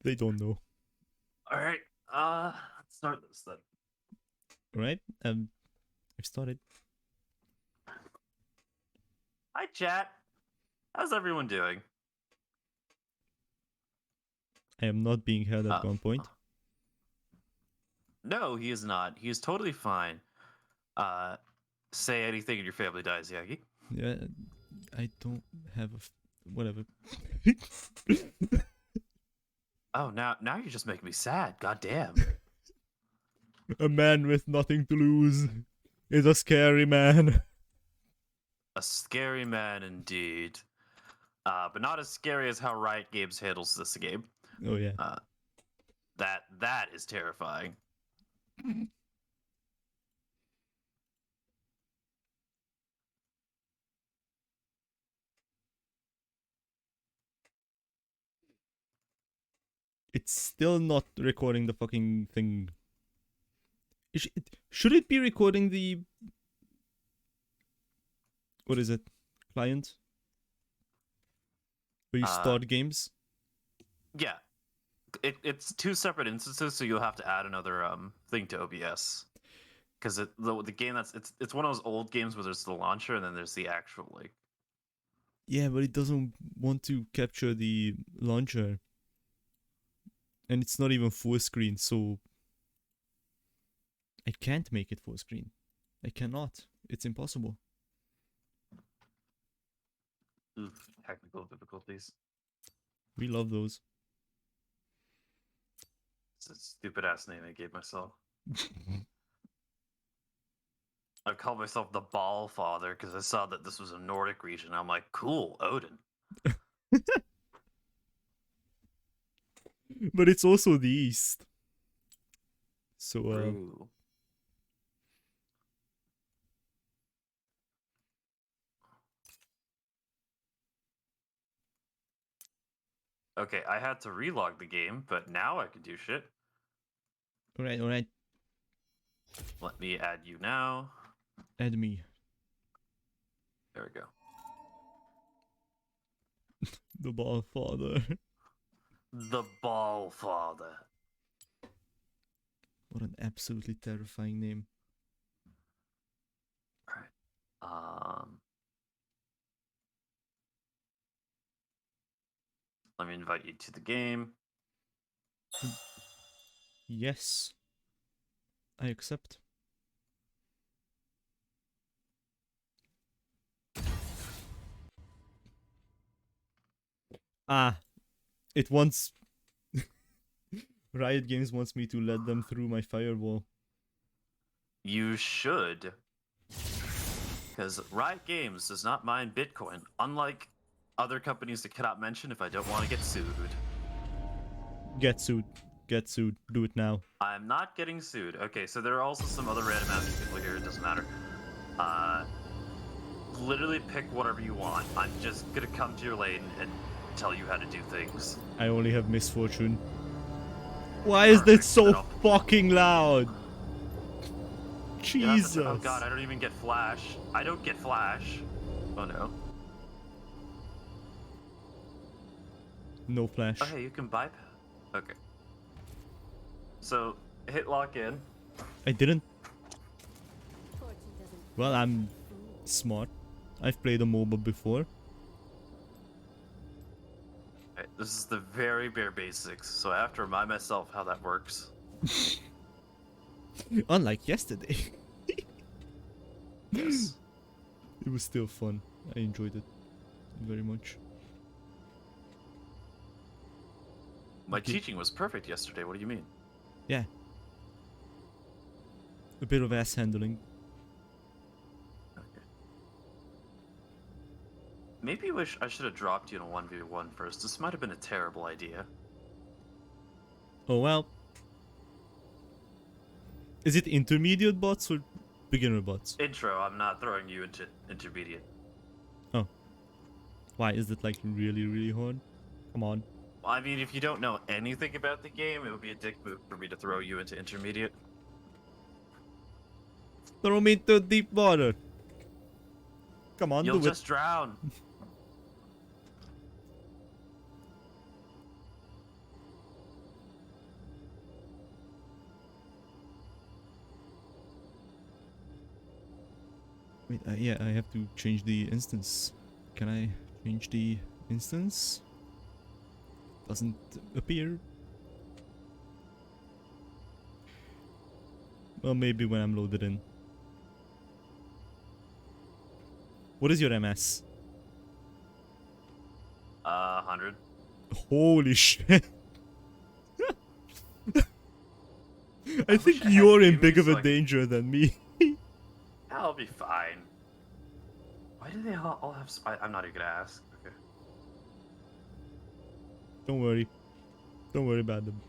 They don't know. All right. Let's start this then. Right? I've started. Hi, chat. How's everyone doing? I am not being held at gunpoint. No, he is not. He is totally fine. Say anything and your family dies, Yagi. Yeah, I don't have whatever. Oh, now you're just making me sad. God damn. A man with nothing to lose is a scary man. A scary man indeed. But not as scary as how Riot Games handles this game. Oh yeah. That is terrifying. It's still not recording the fucking thing. Should it be recording the... What is it? Client? Where you start games? Yeah. It's two separate instances, so you'll have to add another thing to OBS. Because the game it's one of those old games where there's the launcher and then there's the actual like. Yeah, but it doesn't want to capture the launcher. And it's not even full screen, so I can't make it full screen. I cannot. It's impossible. Oof, technical difficulties. We love those. It's a stupid ass name I gave myself. I called myself the Ball Father because I saw that this was a Nordic region. I'm like, cool, Odin. But it's also the East. So, True. Okay, I had to relog the game, but now I can do shit. Alright, alright. Let me add you now. Add me. There we go. The Ball Father. The Ball Father. What an absolutely terrifying name. Alright. Let me invite you to the game. Yes. I accept. Ah. It wants... Riot Games wants me to let them through my firewall. You should. Because Riot Games does not mind Bitcoin, unlike other companies that cannot mention if I don't want to get sued. Get sued. Get sued. Do it now. I'm not getting sued. Okay, so there are also some other random ass people here. It doesn't matter. Literally pick whatever you want. I'm just gonna come to your lane and tell you how to do things. I only have misfortune. Why is this so fucking loud? Jesus. Oh god, I don't even get flash. I don't get flash. Oh no. No flash. Oh hey, you can bypass. Okay. So, hit lock in. I didn't. Well, I'm smart. I've played a MOBA before. Okay, this is the very bare basics, so I have to remind myself how that works. Unlike yesterday. Yes. It was still fun. I enjoyed it very much. My teaching was perfect yesterday, what do you mean? Yeah. A bit of ass handling. Okay. Maybe I should have dropped you in a 1v1 first. This might have been a terrible idea. Oh well. Is it intermediate bots or beginner bots? Intro, I'm not throwing you into intermediate. Oh. Why? Is it like really, really hard? Come on. I mean, if you don't know anything about the game, it would be a dick move for me to throw you into intermediate. Throw me into deep water. Come on, You'll do it. just drown. Wait, yeah, I have to change the instance. Can I change the instance? Doesn't appear. Well, maybe when I'm loaded in. What is your MS? 100. Holy shit. I wish think I had you're in gaming big of so a I could- danger than me. I'll be fine. Why do they all have? I'm not even gonna ask. Okay. Don't worry. Don't worry about them.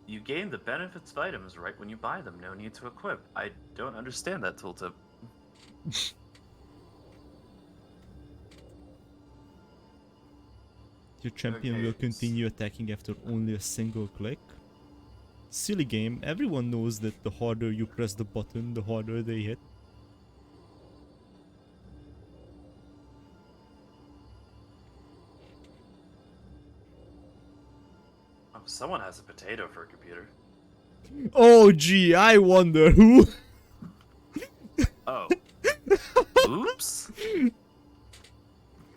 You gain the benefits of items right when you buy them. No need to equip. I don't understand that tooltip. Your champion Okay, will continue attacking after only a single click. Silly game. Everyone knows that the harder you press the button, the harder they hit. Oh, someone has a potato for a computer. Oh gee, I wonder who. Oh. Oops.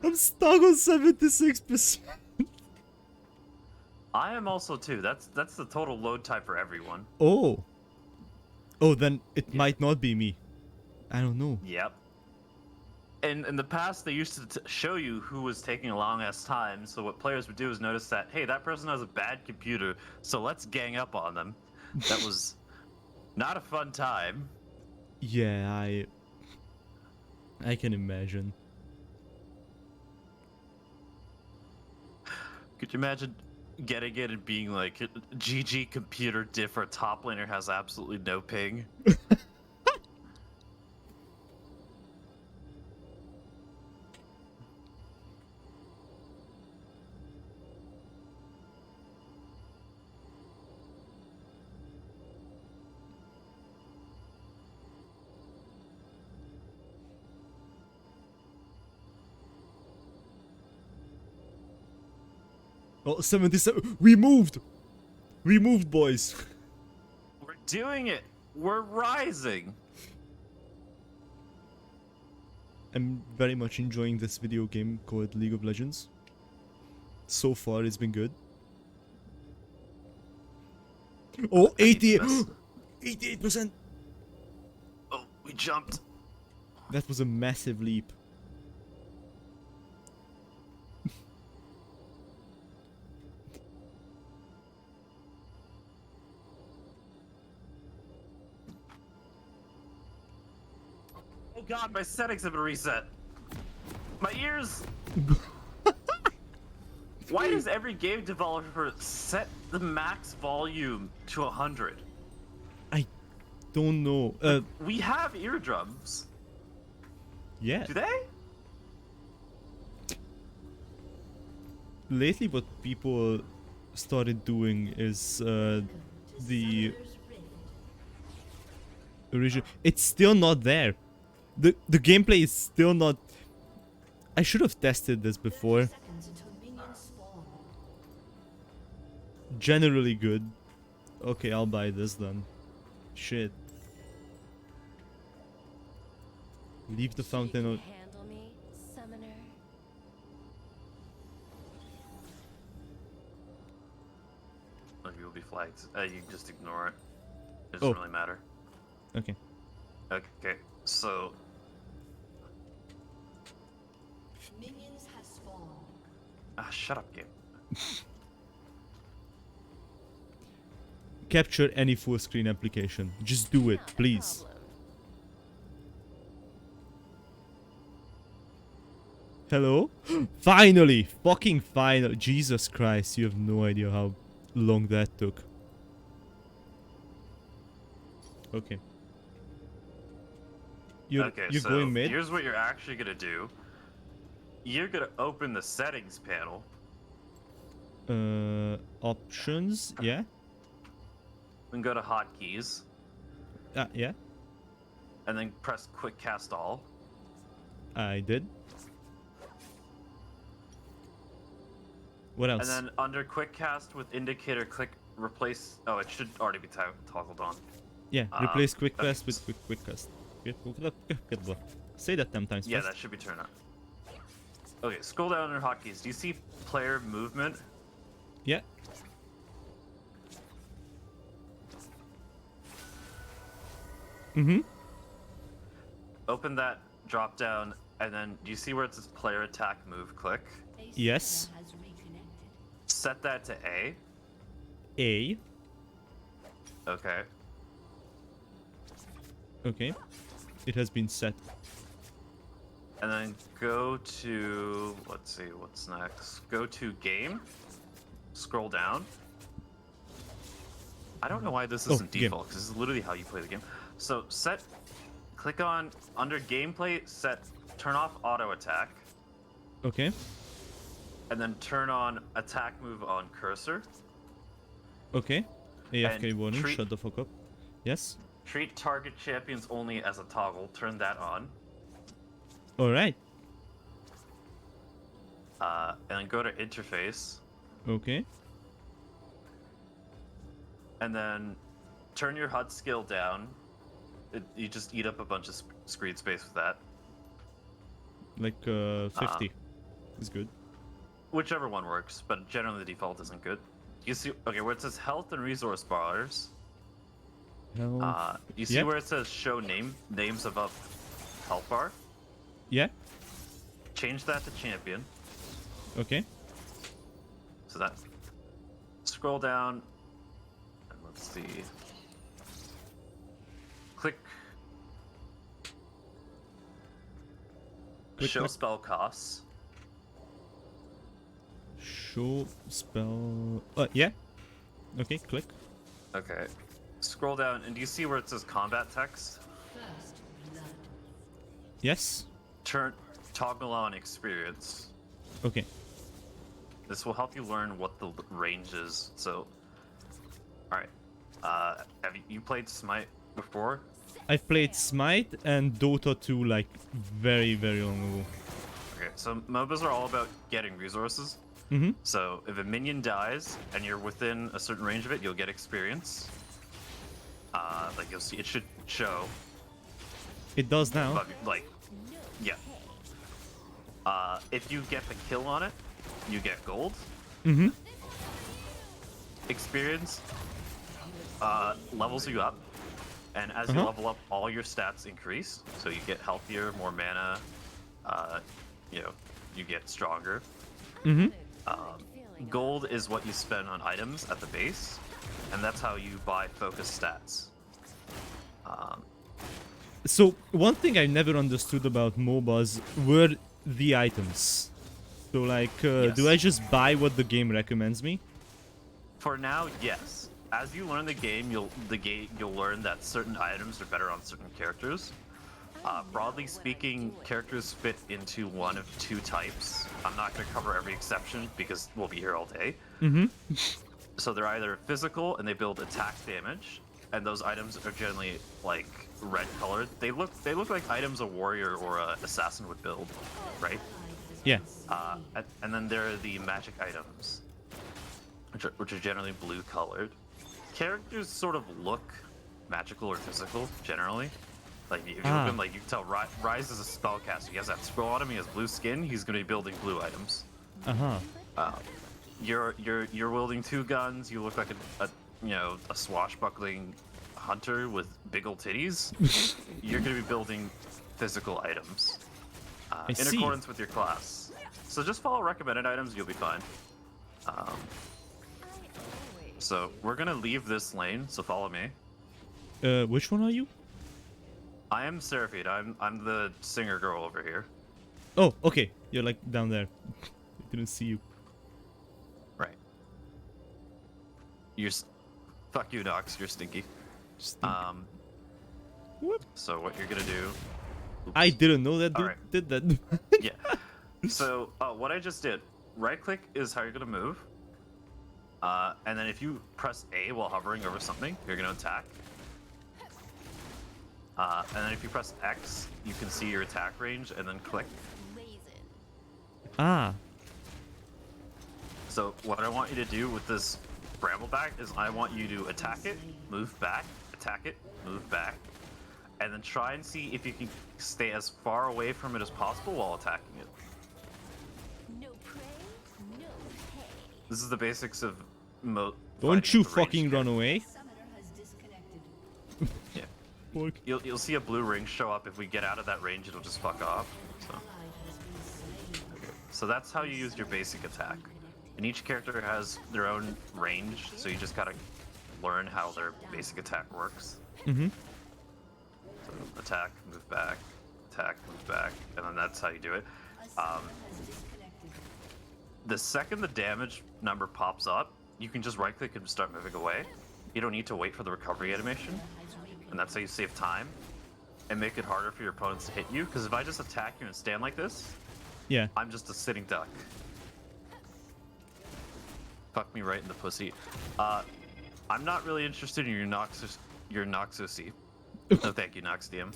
I'm stuck on 76%. I am also too. That's the total load time for everyone. Oh. Oh, then it Yeah. might not be me. I don't know. Yep. And in the past, they used to show you who was taking a long ass time. So what players would do is notice that, hey, that person has a bad computer, so let's gang up on them. That was not a fun time. Yeah, I can imagine. Could you imagine getting it and being like, GG computer diff, our top laner has absolutely no ping? Oh, 77. We moved. We moved, boys. We're doing it. We're rising. I'm very much enjoying this video game called League of Legends. So far, it's been good. Oh, 88. 88%. Oh, we jumped. That was a massive leap. Oh god, my settings have been reset. My ears. Why does every game developer set the max volume to 100? I don't know. We have eardrums. Yeah. Do they? Lately, what people started doing is the original. It's still not there. The gameplay is still not. I should have tested this before. Generally good. Okay, I'll buy this then. Shit. Leave the fountain on. Handle me, summoner. Like, you will be flagged. You can just ignore it. It Oh. doesn't really matter. Okay. Okay, so Minions have spawned. shut up, game. Capture any full screen application. Just do it, Not a please. problem. Hello? Finally! Fucking finally! Jesus Christ, you have no idea how long that took. Okay. You're So going mid? here's what you're actually gonna do. You're gonna open the settings panel. Options, yeah? And go to hotkeys, Yeah, and then press quick cast all. I did. What else? And then under quick cast with indicator, click replace. Oh, it should already be toggled on. Yeah, replace quick okay. cast with quick cast. Say that 10 times Yeah, fast. that should be turned on. Okay, scroll down under hotkeys. Do you see player movement? Yeah. Mm-hmm. Open that drop down, and then do you see where it says player attack move? Click. Yes. Set that to A. A. Okay. Okay. It has been set. And then go to, let's see, what's next? Go to game. Scroll down. I don't know why this isn't game. default, because this is literally how you play the game. So click on, under gameplay, turn off auto attack. Okay. And then turn on attack move on cursor. Okay. AFK And warning, shut the fuck up. Yes. Treat target champions only as a toggle. Turn that on. Alright. And then go to interface. Okay. And then turn your HUD skill down. You just eat up a bunch of screen space with that. Like 50 is good. Whichever one works, but generally the default isn't good. You see, okay, where it says health and resource bars. You see where it says show names above health bar? Yeah. Change that to champion. Okay. So that. Scroll down. And let's see. Click. Show click. spell costs. Show spell. Yeah. Okay, click. Okay. Scroll down, and do you see where it says combat text? Yes. Toggle on experience. Okay. This will help you learn what the range is. So, all right. Have you played Smite before? I've played Smite and Dota 2 like very, very long ago. Okay, so MOBAs are all about getting resources. Mm-hmm. So if a minion dies and you're within a certain range of it, you'll get experience. Like you'll see, it should show. It does now. Above you, like, yeah. If you get the kill on it, you get gold. Mm-hmm. Experience levels you up, and as you level up, all your stats increase. So you get healthier, more mana. You get stronger. Mm-hmm. Gold is what you spend on items at the base, and that's how you buy focus stats. So one thing I never understood about MOBAs were the items. So like, Yes. do I just buy what the game recommends me? For now, yes. As you learn the game, you'll learn that certain items are better on certain characters. Broadly speaking, characters fit into one of two types. I'm not going to cover every exception because we'll be here all day. Mm-hmm. So they're either physical and they build attack damage, and those items are generally like red colored. They look like items a warrior or an assassin would build, right? Yeah. And then there are the magic items, which are generally blue colored. Characters sort of look magical or physical generally. Like if you look at him, like you can tell Rise is a spellcaster. He has that scroll on him. He has blue skin. He's going to be building blue items. You're wielding two guns. You look like a swashbuckling hunter with big old titties. You're going to be building physical items in accordance with your class. So just follow recommended items. You'll be fine. So we're going to leave this lane. So follow me. Which one are you? I am Seraphine. I'm the singer girl over here. Oh, okay. You're like down there. I didn't see you. Right. Fuck you, Nox. You're stinky. What? So what you're gonna do? Oops. I didn't know that dude Alright. did that. Yeah. So what I just did. Right click is how you're gonna move. And then if you press A while hovering over something, you're gonna attack. And then if you press X, you can see your attack range, and then click. Ah. So what I want you to do with this Brambleback is I want you to attack it, move back, attack it, move back, and then try and see if you can stay as far away from it as possible while attacking it. No prey, no pay. This is the basics of Don't you fucking run away. Summoner has disconnected. Yeah. Pork. You'll see a blue ring show up. If we get out of that range, it'll just fuck off. So. So that's how you use your basic attack. And each character has their own range, so you just gotta learn how their basic attack works. Mm-hmm. So attack, move back, attack, move back, and then that's how you do it. The second the damage number pops up, you can just right click and start moving away. You don't need to wait for the recovery animation, and that's how you save time and make it harder for your opponents to hit you. Because if I just attack you and stand like this, Yeah. I'm just a sitting duck. Fuck me right in the pussy. I'm not really interested in your Noxus. No, thank you, Nox DM.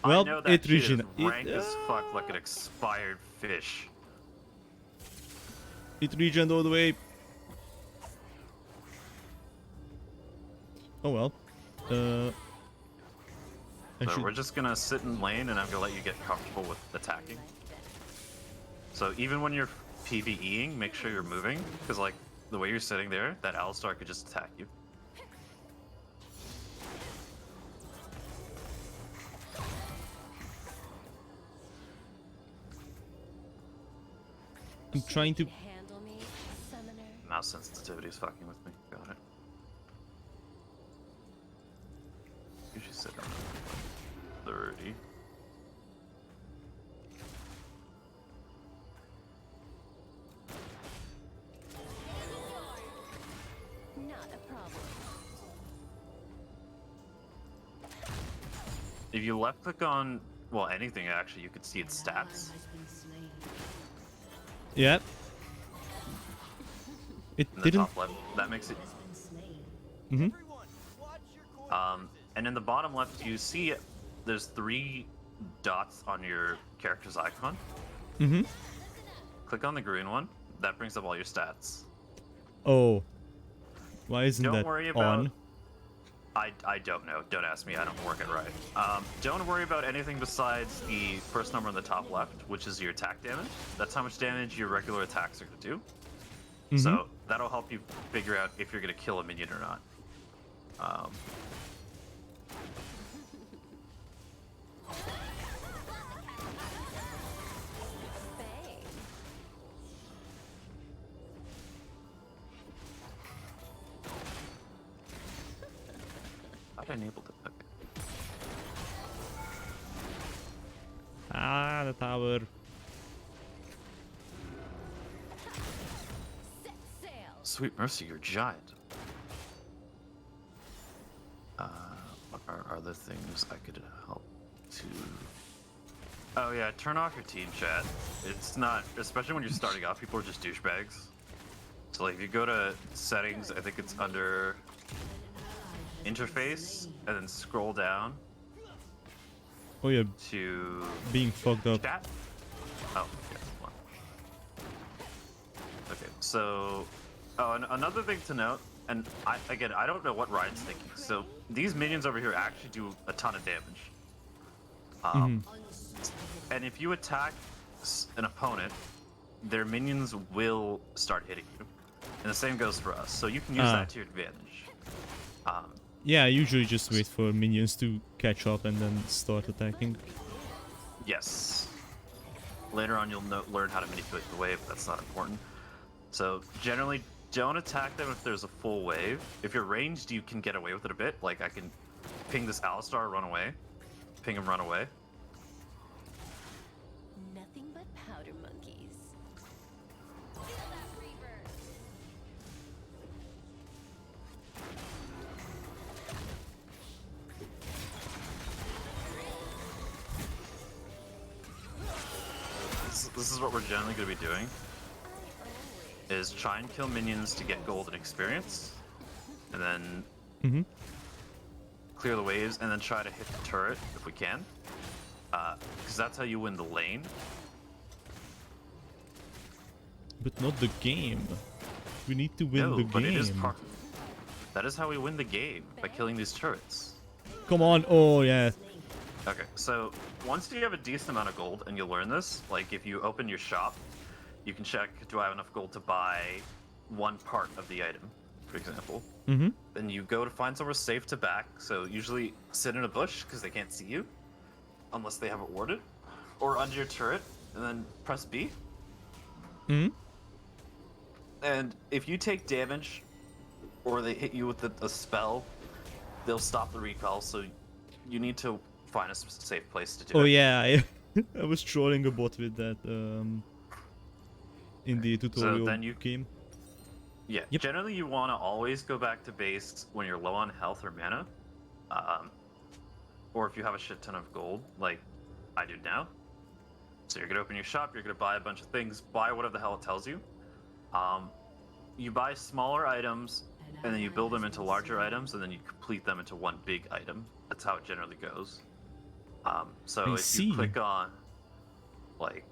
Well, I know that it shit is regen- rank as fuck like an expired fish. It regened all the way. Oh well. So we're just gonna sit in lane and I'm gonna let you get comfortable with attacking. So even when you're PvEing, make sure you're moving, because like the way you're sitting there, that Alistar could just attack you. I'm trying to. Handle me, summoner. Mouse sensitivity is fucking with me. Got it. You should sit around 30. Not a problem. If you left click on, well, anything actually, you could see its stats. Yeah. It In the didn't. top left, that makes it. Mm-hmm. And in the bottom left, you see there's 3 dots on your character's icon. Mm-hmm. Click on the green one. That brings up all your stats. Oh. Why isn't Don't that worry about. on? I don't know. Don't ask me. I don't work it right. Don't worry about anything besides the first number on the top left, which is your attack damage. That's how much damage your regular attacks are going to do. Mm-hmm. So that'll help you figure out if you're going to kill a minion or not. Bang. I've enabled it. Okay. Ah, the tower. Set sail. Sweet mercy, you're giant. What are other things I could help to? Oh yeah, turn off your team chat. It's not, especially when you're starting off, people are just douchebags. So like if you go to settings, I think it's under interface, and then scroll down Oh yeah, to being fucked up. chat. Oh, yeah, hold on. Okay, so and another thing to note, and I don't know what Ryan's thinking. So these minions over here actually do a ton of damage. And if you attack an opponent, their minions will start hitting you. And the same goes for us. So you can use that to your advantage. Yeah, I usually just wait for minions to catch up and then start attacking. Yes. Later on, you'll learn how to manipulate the wave. That's not important. So generally, don't attack them if there's a full wave. If you're ranged, you can get away with it a bit. Like I can ping this Alistar, run away. Ping him, run away. Nothing but powder monkeys. Feel that reaper. This is what we're generally going to be doing. Is try and kill minions to get gold and experience. And then clear the waves, and then try to hit the turret if we can. Because that's how you win the lane. But not the game. We need to win No, the but game. it is part. That is how we win the game, by killing these turrets. Come on. Oh, yeah. Okay, so once you have a decent amount of gold, and you learn this, like if you open your shop, you can check, do I have enough gold to buy one part of the item, for example. Mm-hmm. Then you go to find somewhere safe to back, so usually sit in a bush, because they can't see you, unless they have it warded, or under your turret, and then press B. Mm-hmm. And if you take damage, or they hit you with a spell, they'll stop the repel, so you need to find a safe place to do it. Oh, yeah. I was trolling a bot with that in the tutorial then you- game. Yeah, Yep. generally you want to always go back to base when you're low on health or mana. Or if you have a shit ton of gold, like I do now. So you're going to open your shop, you're going to buy a bunch of things, buy whatever the hell it tells you. You buy smaller items, and then you build them into larger items, and then you complete them into one big item. That's how it generally goes. So I if see. you click on, like,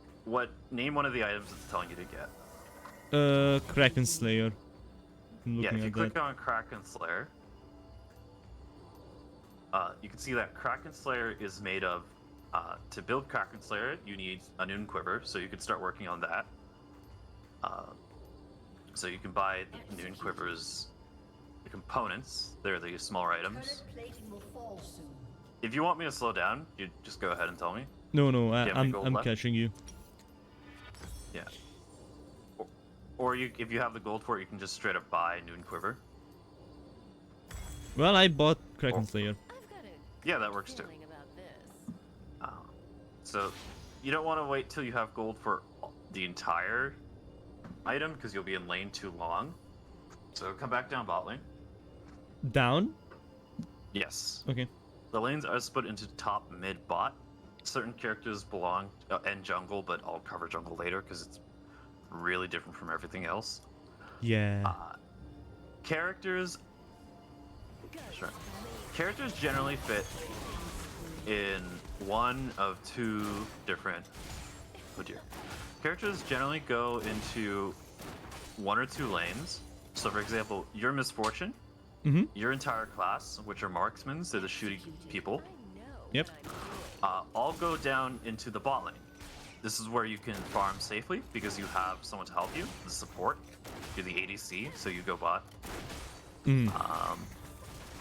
name one of the items it's telling you to get. Kraken Slayer. I'm Yeah, looking if you at click that. on Kraken Slayer, you can see that Kraken Slayer is made of, to build Kraken Slayer, you need a Noon Quiver, so you can start working on that. So you can buy the Noon Quiver's components. They're the smaller items. If you want me to slow down, you just go ahead and tell me. No, you have any I'm gold left? catching you. Yeah. Or if you have the gold for it, you can just straight up buy Noon Quiver. Well, I bought Kraken Oh. Slayer. I've got a Yeah, that works too. feeling about this. So you don't want to wait till you have gold for the entire item because you'll be in lane too long. So come back down bot lane. Down? Yes. Okay. The lanes are split into top, mid, bot. Certain characters belong and jungle, but I'll cover jungle later because it's really different from everything else. Yeah. Characters. Sure. Characters generally fit in one of two different. Oh dear. Characters generally go into one or two lanes. So, for example, your Misfortune, Mm-hmm. your entire class, which are marksmen, they're the shooting people, I know Yep. what I'm doing. all go down into the bot lane. This is where you can farm safely because you have someone to help you, the support. You're the ADC, so you go bot. Mm.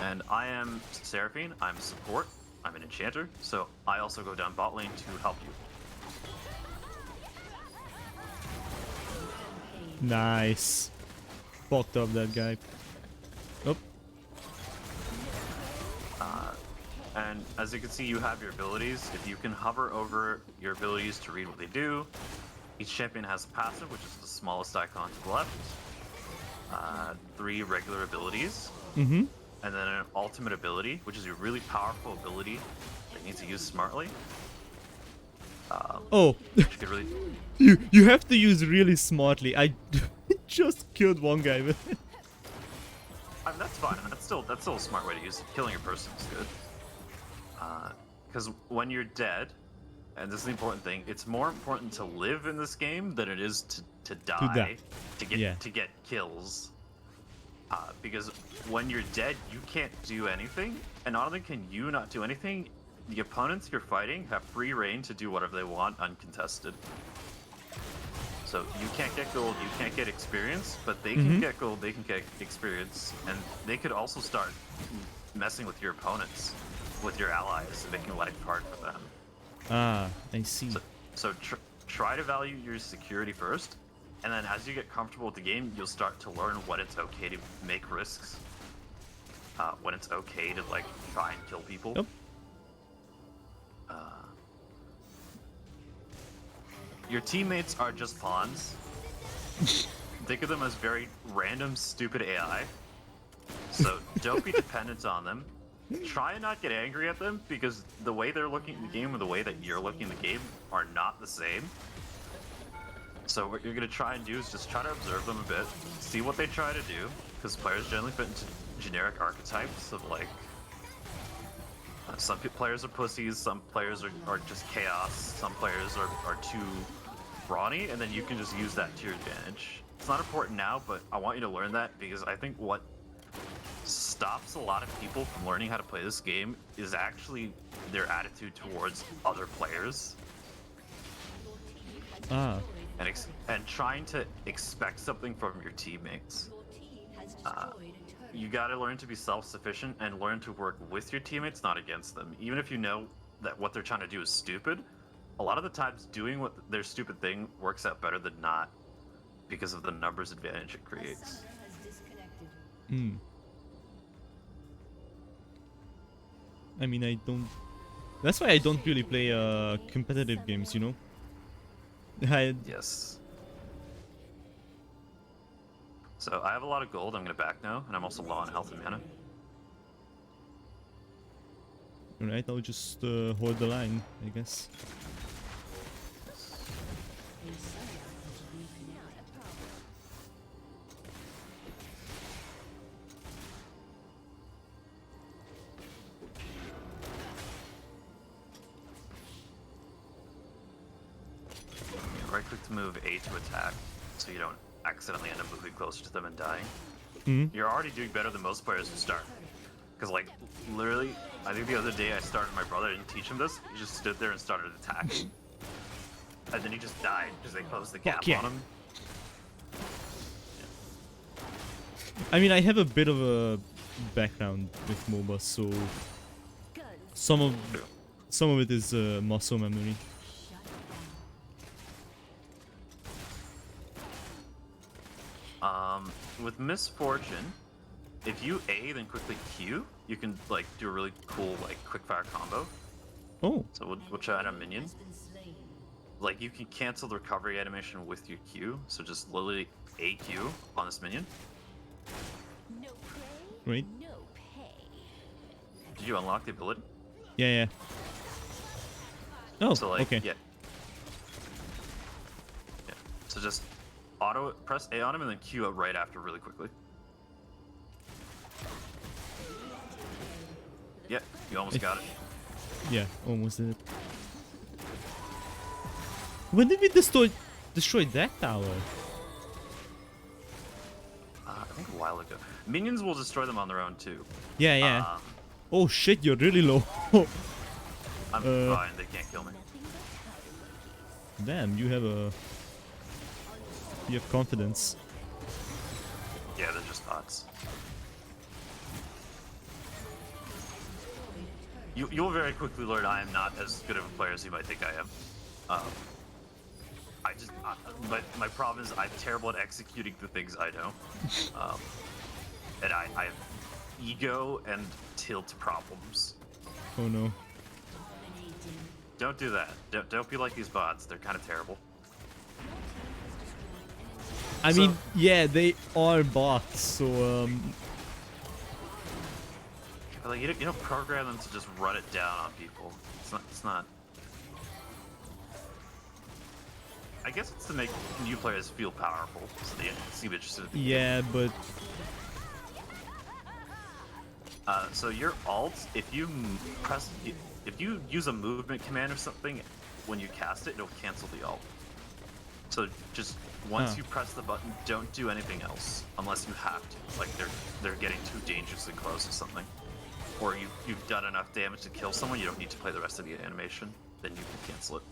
And I am Seraphine, I'm support, I'm an enchanter, so I also go down bot lane to help you. Nice. Fucked up that guy. Oh. And as you can see, you have your abilities. If you can hover over your abilities to read what they do, each champion has a passive, which is the smallest icon to the left, 3 regular abilities, Mm-hmm. and then an ultimate ability, which is a really powerful ability that you need to use smartly. Oh. Which could really... you have to use really smartly. I just killed one guy with it. I mean, that's fine. That's still a smart way to use it. Killing your person is good. Because when you're dead, and this is the important thing, it's more important to live in this game than it is to die, Yeah. to get kills. Because when you're dead, you can't do anything, and not only can you not do anything, the opponents you're fighting have free reign to do whatever they want uncontested. So you can't get gold, you can't get experience, but they can get gold, they can get experience, and they could also start messing with your opponents, with your allies, making life hard for them. Ah, I see. So try to value your security first, and then as you get comfortable with the game, you'll start to learn when it's okay to make risks, when it's okay to like try and kill people. Yep. Your teammates are just pawns. Think of them as very random, stupid AI. So don't be dependent on them. Try and not get angry at them because the way they're looking at the game and the way that you're looking at the game are not the same. So what you're going to try and do is just try to observe them a bit, see what they try to do, because players generally fit into generic archetypes of like, some players are pussies, some players are just chaos, some players are too brawny, and then you can just use that to your advantage. It's not important now, but I want you to learn that because I think what stops a lot of people from learning how to play this game is actually their attitude towards other players. Ah. And trying to expect something from your teammates. You gotta learn to be self-sufficient and learn to work with your teammates, not against them. Even if you know that what they're trying to do is stupid, a lot of the times doing what their stupid thing works out better than not because of the numbers advantage it creates. Hmm. I mean, I don't... That's why I don't really play competitive games, you know? Yes. So I have a lot of gold. I'm gonna back now, and I'm also low on health and mana. Alright, I'll just hold the line, I guess. Right click to move A to attack, so you don't accidentally end up moving closer to them and dying. Mm-hmm. You're already doing better than most players who start. Because, like, literally, I think the other day I started my brother, I didn't teach him this. He just stood there and started attacking. And then he just died because they closed the gap on him. I mean, I have a bit of a background with MOBA, so some of it is muscle memory. With Misfortune, if you A then quickly Q, you can like do a really cool like quickfire combo. Oh. So we'll try out a minion. Like you can cancel the recovery animation with your Q, so just literally A Q on this minion. No prey, Right. no pay. Did you unlock the ability? Yeah. Oh, So like okay. yeah. So just auto press A on him and then Q out right after really quickly. Yeah, you almost got it. Yeah, almost did it. When did we destroy that tower? I think a while ago. Minions will destroy them on their own too. Yeah. Oh shit, you're really low. I'm fine, they can't kill me. Damn, you have confidence. Yeah, they're just bots. You'll very quickly learn I am not as good of a player as you might think I am. But my problem is I'm terrible at executing the things I know. And I have ego and tilt problems. Oh no. Don't do that. Don't be like these bots. They're kind of terrible. I mean, yeah, they are bots, so like you don't program them to just run it down on people. It's not. I guess it's to make new players feel powerful, so they seem interested. yeah, but so your alt, if you use a movement command or something, when you cast it, it'll cancel the alt. So just once you press the button, don't do anything else unless you have to. Like they're getting too dangerously close to something, or you've done enough damage to kill someone. You don't need to play the rest of the animation. Then you can cancel it.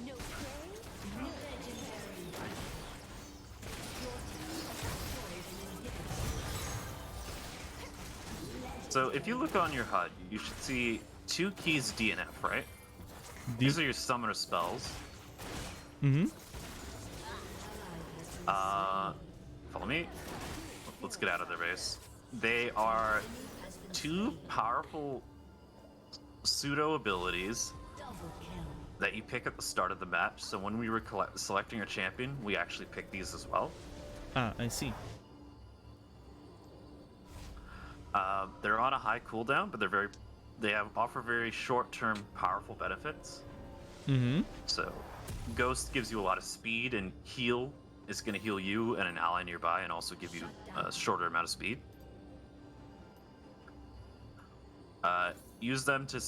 No prey, no legendary. So if you look on your HUD, you should see 2 keys D and F, right? These are your summoner spells. mm-hmm. Follow me. Let's get out of their base. They are 2 powerful pseudo abilities that you pick at the start of the match. So when we were selecting our champion, we actually picked these as well. Ah, I see. They're on a high cooldown, but they offer very short-term powerful benefits. Mm-hmm. So Ghost gives you a lot of speed, and heal is going to heal you and an ally nearby, and also give you a shorter amount of speed. Use them to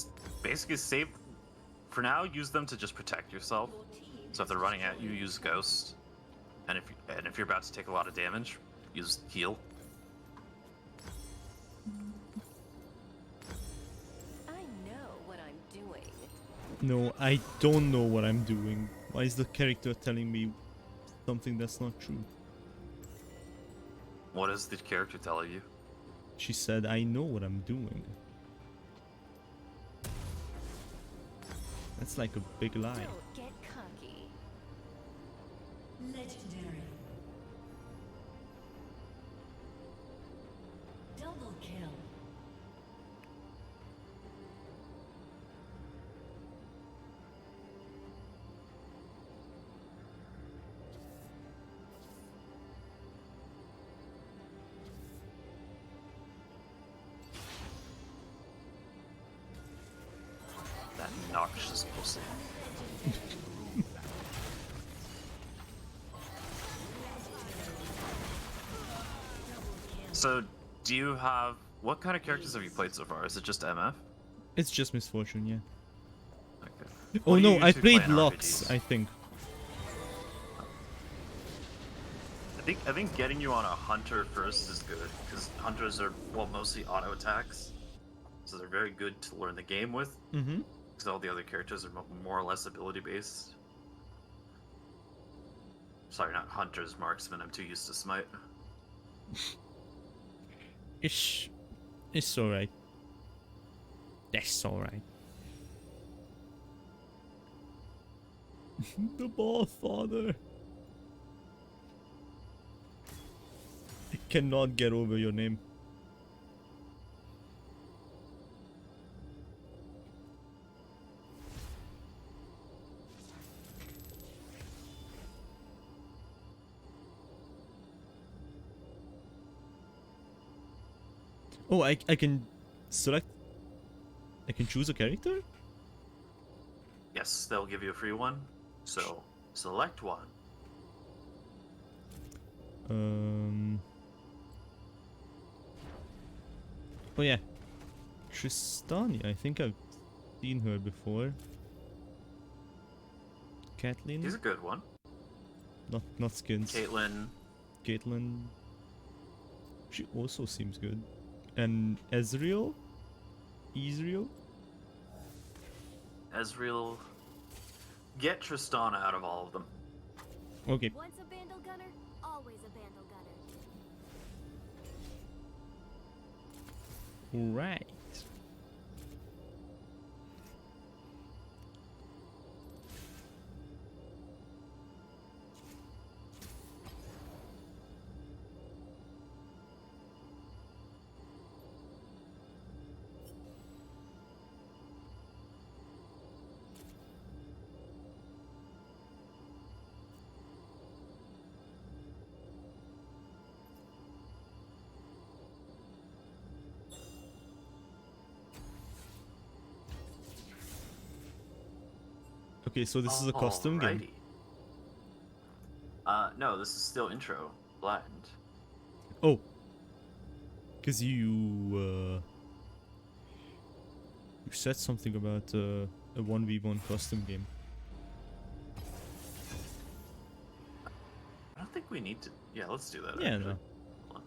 basically save. For now, use them to just protect yourself. So if they're running at you, use Ghost. And if you're about to take a lot of damage, use Heal. I know what I'm doing. No, I don't know what I'm doing. Why is the character telling me something that's not true? What is the character telling you? She said, I know what I'm doing. That's like a big lie. Don't get cocky. Legendary. Double kill. That noxious pussy. So, do you have... What kind of characters have you played so far? Is it just MF? It's just Misfortune, yeah. Okay. Oh What do you no, I usually play played in Lux, RPGs? I think. I think getting you on a hunter first is good, because hunters are, well, mostly auto attacks, so they're very good to learn the game with, Mm-hmm. because all the other characters are more or less ability based. Sorry, not hunters, marksman. I'm too used to smite. It's alright. That's alright. The ball, father. I cannot get over your name. Oh, I can select. I can choose a character? Yes, they'll give you a free one, so select one. Oh yeah, Tristania. I think I've seen her before. Kathleen? He's a good one. Not skins. Caitlyn. Caitlyn. She also seems good. And Ezreal? Ezreal? Ezreal. Get Tristana out of all of them. Okay. Once a Vandal Gunner, always a Vandal Gunner. Right. Okay, so this is a custom game. No, this is still intro. Blind. Oh. Because you said something about a 1v1 custom game. I don't think we need to... Yeah, let's do that. Yeah, actually. no. Hold on.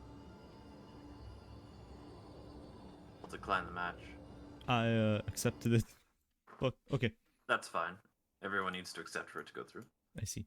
We'll decline the match. I accepted it. But okay, That's fine. Everyone needs to accept for it to go through. I see.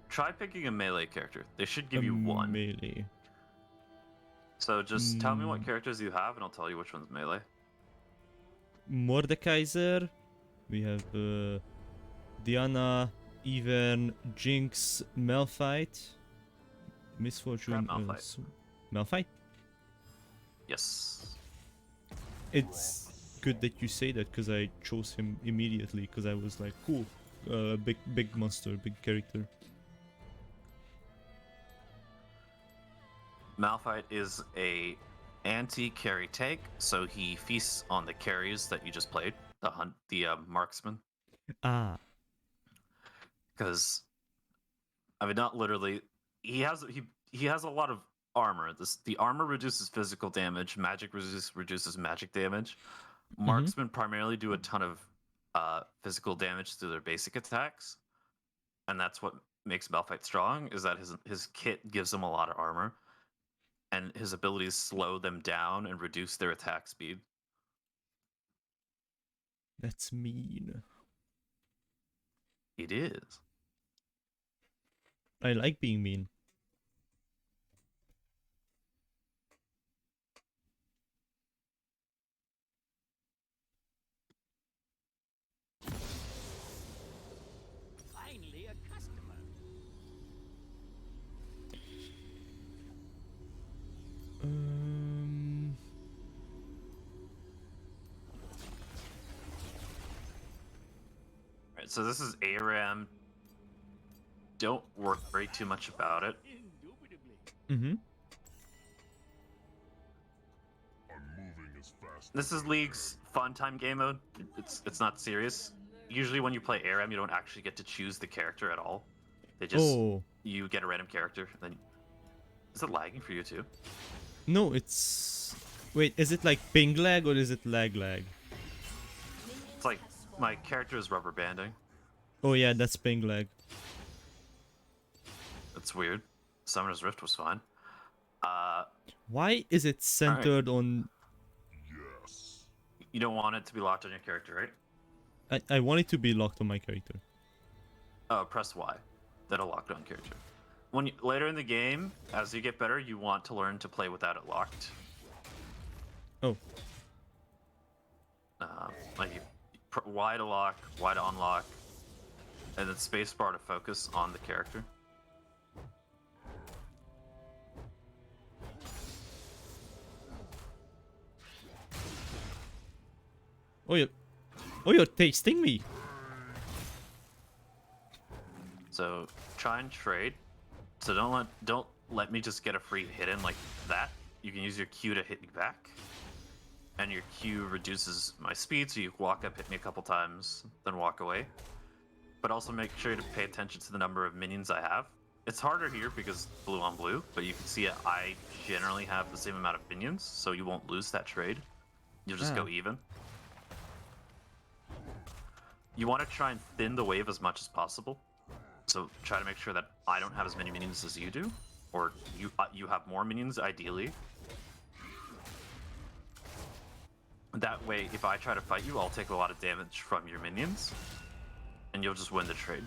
Try picking a melee character. They should give you one. Melee. So just tell me what characters you have, and I'll tell you which one's melee. Mordekaiser. We have Diana, Ivern, Jinx, Malphite, Misfortune, Grab Malphite. Malphite. Yes. It's good that you say that because I chose him immediately because I was like, cool, big monster, big character. Malphite is a anti-carry tank, so he feasts on the carries that you just played, the marksman. Ah. Because I mean, not literally. He has a lot of armor. The armor reduces physical damage. Magic reduces magic damage. Marksmen primarily do a ton of physical damage through their basic attacks, and that's what makes Malphite strong. Is that his kit gives him a lot of armor, and his abilities slow them down and reduce their attack speed. That's mean. It is. I like being mean. Finally, a customer. Right, so this is ARAM. Don't worry too much about it. Indubitably. Mm-hmm. This is League's fun time game mode. It's not serious. Usually when you play ARAM, you don't actually get to choose the character at all. They just Oh. you get a random character. Then is it lagging for you too? No, it's... Wait, is it like ping lag or is it lag lag? It's like my character is rubber banding. Oh yeah, that's ping lag. It's weird. Summoner's Rift was fine. Why is it centered on... You don't want it to be locked on your character, right? I want it to be locked on my character. Oh, press Y. That'll lock it on character. Later in the game, as you get better, you want to learn to play without it locked. Oh. Like Y to lock, Y to unlock, and then spacebar to focus on the character. Oh, you're tasting me. So try and trade. So don't let me just get a free hit in like that. You can use your Q to hit me back, and your Q reduces my speed, so you walk up, hit me a couple times, then walk away. But also make sure to pay attention to the number of minions I have. It's harder here because blue on blue, but you can see I generally have the same amount of minions, so you won't lose that trade. You'll just go even. You want to try and thin the wave as much as possible. So try to make sure that I don't have as many minions as you do, or you have more minions ideally. That way, if I try to fight you, I'll take a lot of damage from your minions, and you'll just win the trade.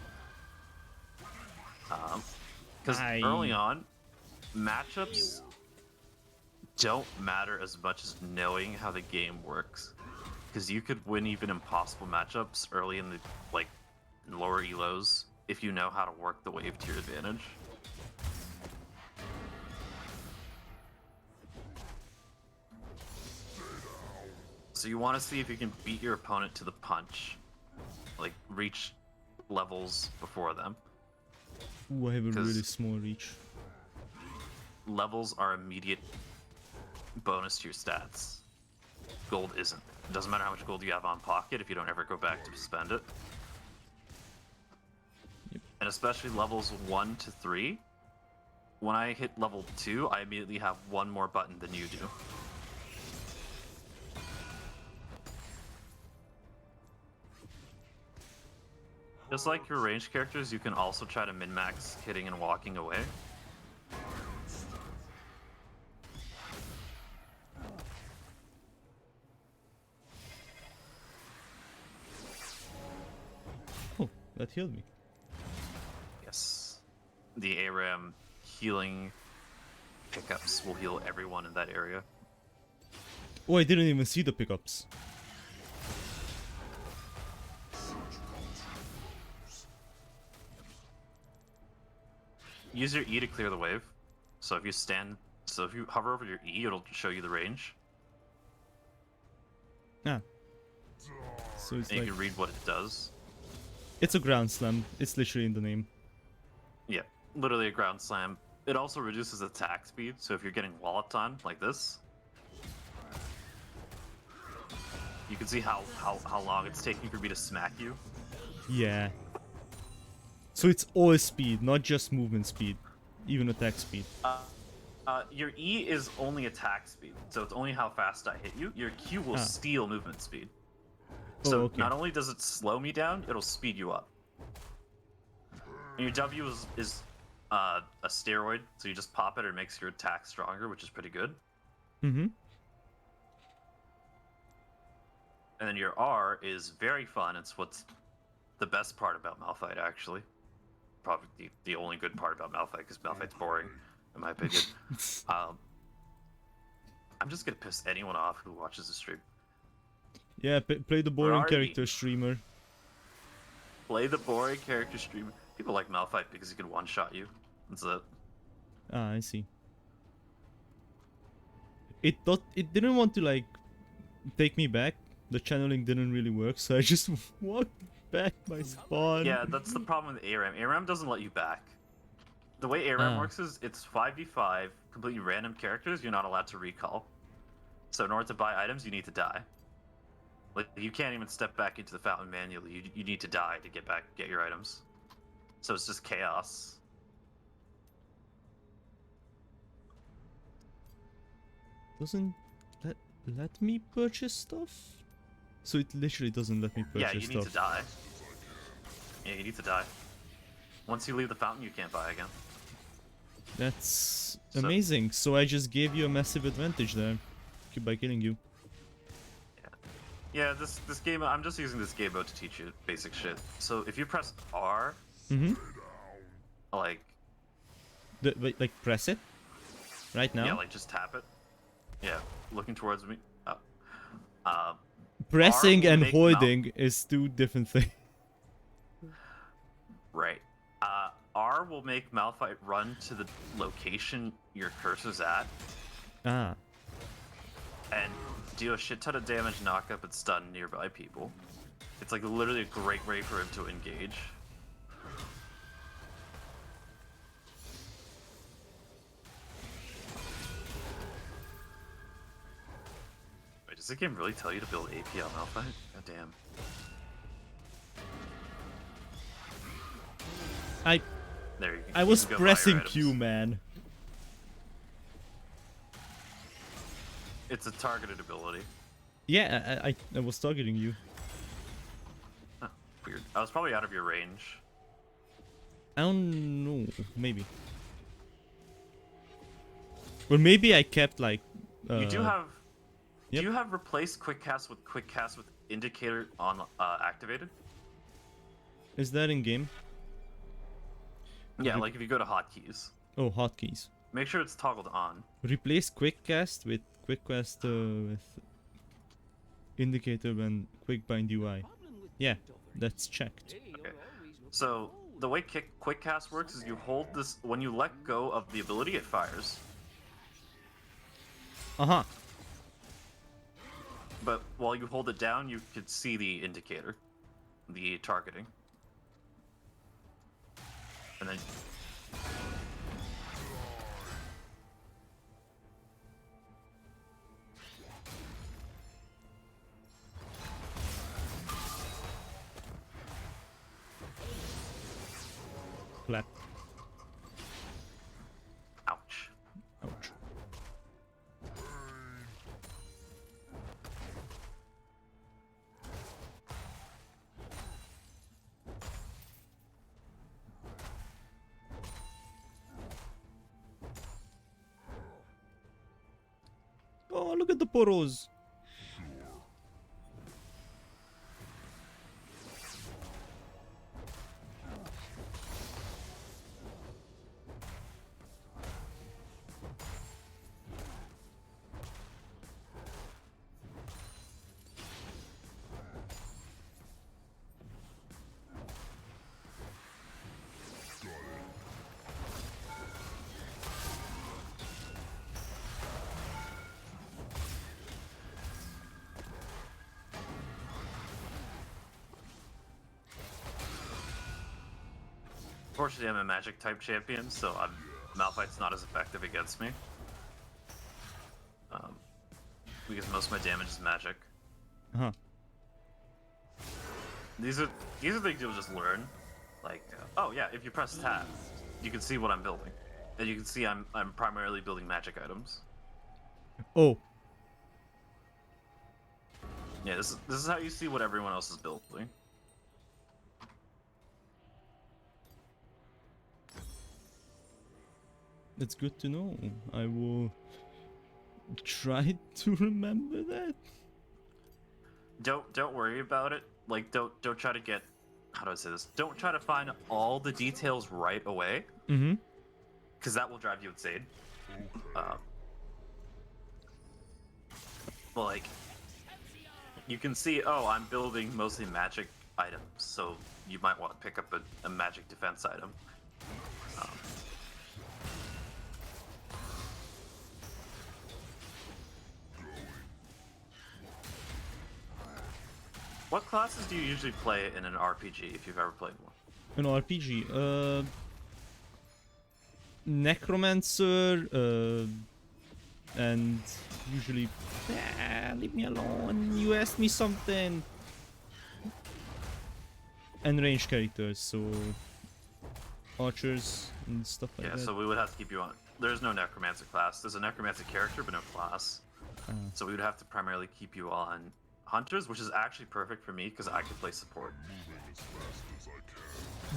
Because early on, matchups don't matter as much as knowing how the game works. Because you could win even impossible matchups early in the lower elos if you know how to work the wave to your advantage. So you want to see if you can beat your opponent to the punch, like reach levels before them. Ooh, I have a really small reach. Levels are immediate bonus to your stats. Gold isn't. It doesn't matter how much gold you have on pocket if you don't ever go back to spend it. Yep. And especially levels 1 to 3. When I hit level 2, I immediately have one more button than you do. Just like your ranged characters, you can also try to min-max hitting and walking away. Oh, that healed me. Yes. The ARAM healing pickups will heal everyone in that area. Oh, I didn't even see the pickups. Use your E to clear the wave. So if you hover over your E, it'll show you the range. Ah. So it's And like... you can read what it does. It's a ground slam. It's literally in the name. Yeah, literally a ground slam. it also reduces attack speed. So if you're getting walloped on like this, you can see how long it's taking for me to smack you. Yeah. So it's all speed, not just movement speed, even attack speed. Your E is only attack speed, so it's only how fast I hit you. Your Q will steal movement speed. So okay. not only does it slow me down, it'll speed you up. And your W is a steroid, so you just pop it and it makes your attack stronger, which is pretty good. Mm-hmm. And then your R is very fun. It's what's the best part about Malphite, actually. Probably the only good part about Malphite, because Malphite's boring, in my opinion. I'm just gonna piss anyone off who watches the stream. Yeah, play the boring Where are character you? streamer. Play the boring character streamer. People like Malphite because he can one-shot you. That's it. Ah, I see. It didn't want to like take me back. The channeling didn't really work, so I just walked back my spawn. Yeah, that's the problem with ARAM. ARAM doesn't let you back. The way ARAM works is it's 5v5, completely random characters. You're not allowed to recall. So in order to buy items, you need to die. Like you can't even step back into the fountain manually. You need to die to get your items. So it's just chaos. Doesn't that let me purchase stuff? So it literally doesn't let me purchase Yeah, you stuff. need to die. Yeah, you need to die. Once you leave the fountain, you can't buy again. That's amazing. So I just gave you a massive advantage there by killing you. Yeah, this game, I'm just using this game mode to teach you basic shit. So if you press R, like... like press it? Right now? Yeah, like just tap it. Yeah, looking towards me. Pressing R will and make holding is two different things. Right. R will make Malphite run to the location your cursor's at. Ah. And deal a shit ton of damage, knock up, and stun nearby people. It's like literally a great way for him to engage. Wait, does the game really tell you to build AP on Malphite? God damn. There you go. I was You can go buy your pressing items. Q, man. It's a targeted ability. Yeah, I was targeting you. Huh, weird. I was probably out of your range. I don't know, maybe. Or maybe I kept like. You do have. Yep. Do you have replace quick cast with indicator on activated? Is that in game? Yeah, like if you go to hotkeys, Oh, hotkeys. make sure it's toggled on. Replace quick cast with with indicator when quick bind UI. Yeah, that's checked. Okay. So the way quick cast works is you hold this when you let go of the ability, it fires. But while you hold it down, you could see the indicator, the targeting, and then. Clap. Ouch. Ouch. Oh, look at the poros. Unfortunately, I'm a magic type champion, so I'm Malphite's not as effective against me. Because most of my damage is magic. Huh. These are things you'll just learn. Like, oh yeah, if you press tab, you can see what I'm building, and you can see I'm primarily building magic items. Oh. Yeah, this is how you see what everyone else is building. That's good to know. I will try to remember that. Don't worry about it. Like, don't try to get, how do I say this? Don't try to find all the details right away, Mm-hmm. because that will drive you insane. But like, you can see, oh, I'm building mostly magic items, so you might want to pick up a magic defense item. What classes do you usually play in an RPG, if you've ever played one? An RPG. Necromancer. And usually. Leave me alone. You asked me something. And range characters, so archers and stuff like that. Yeah, so we would have to keep you on. There's no necromancer class. There's a necromancer character, but no class. So we would have to primarily keep you on hunters, which is actually perfect for me because I can play support.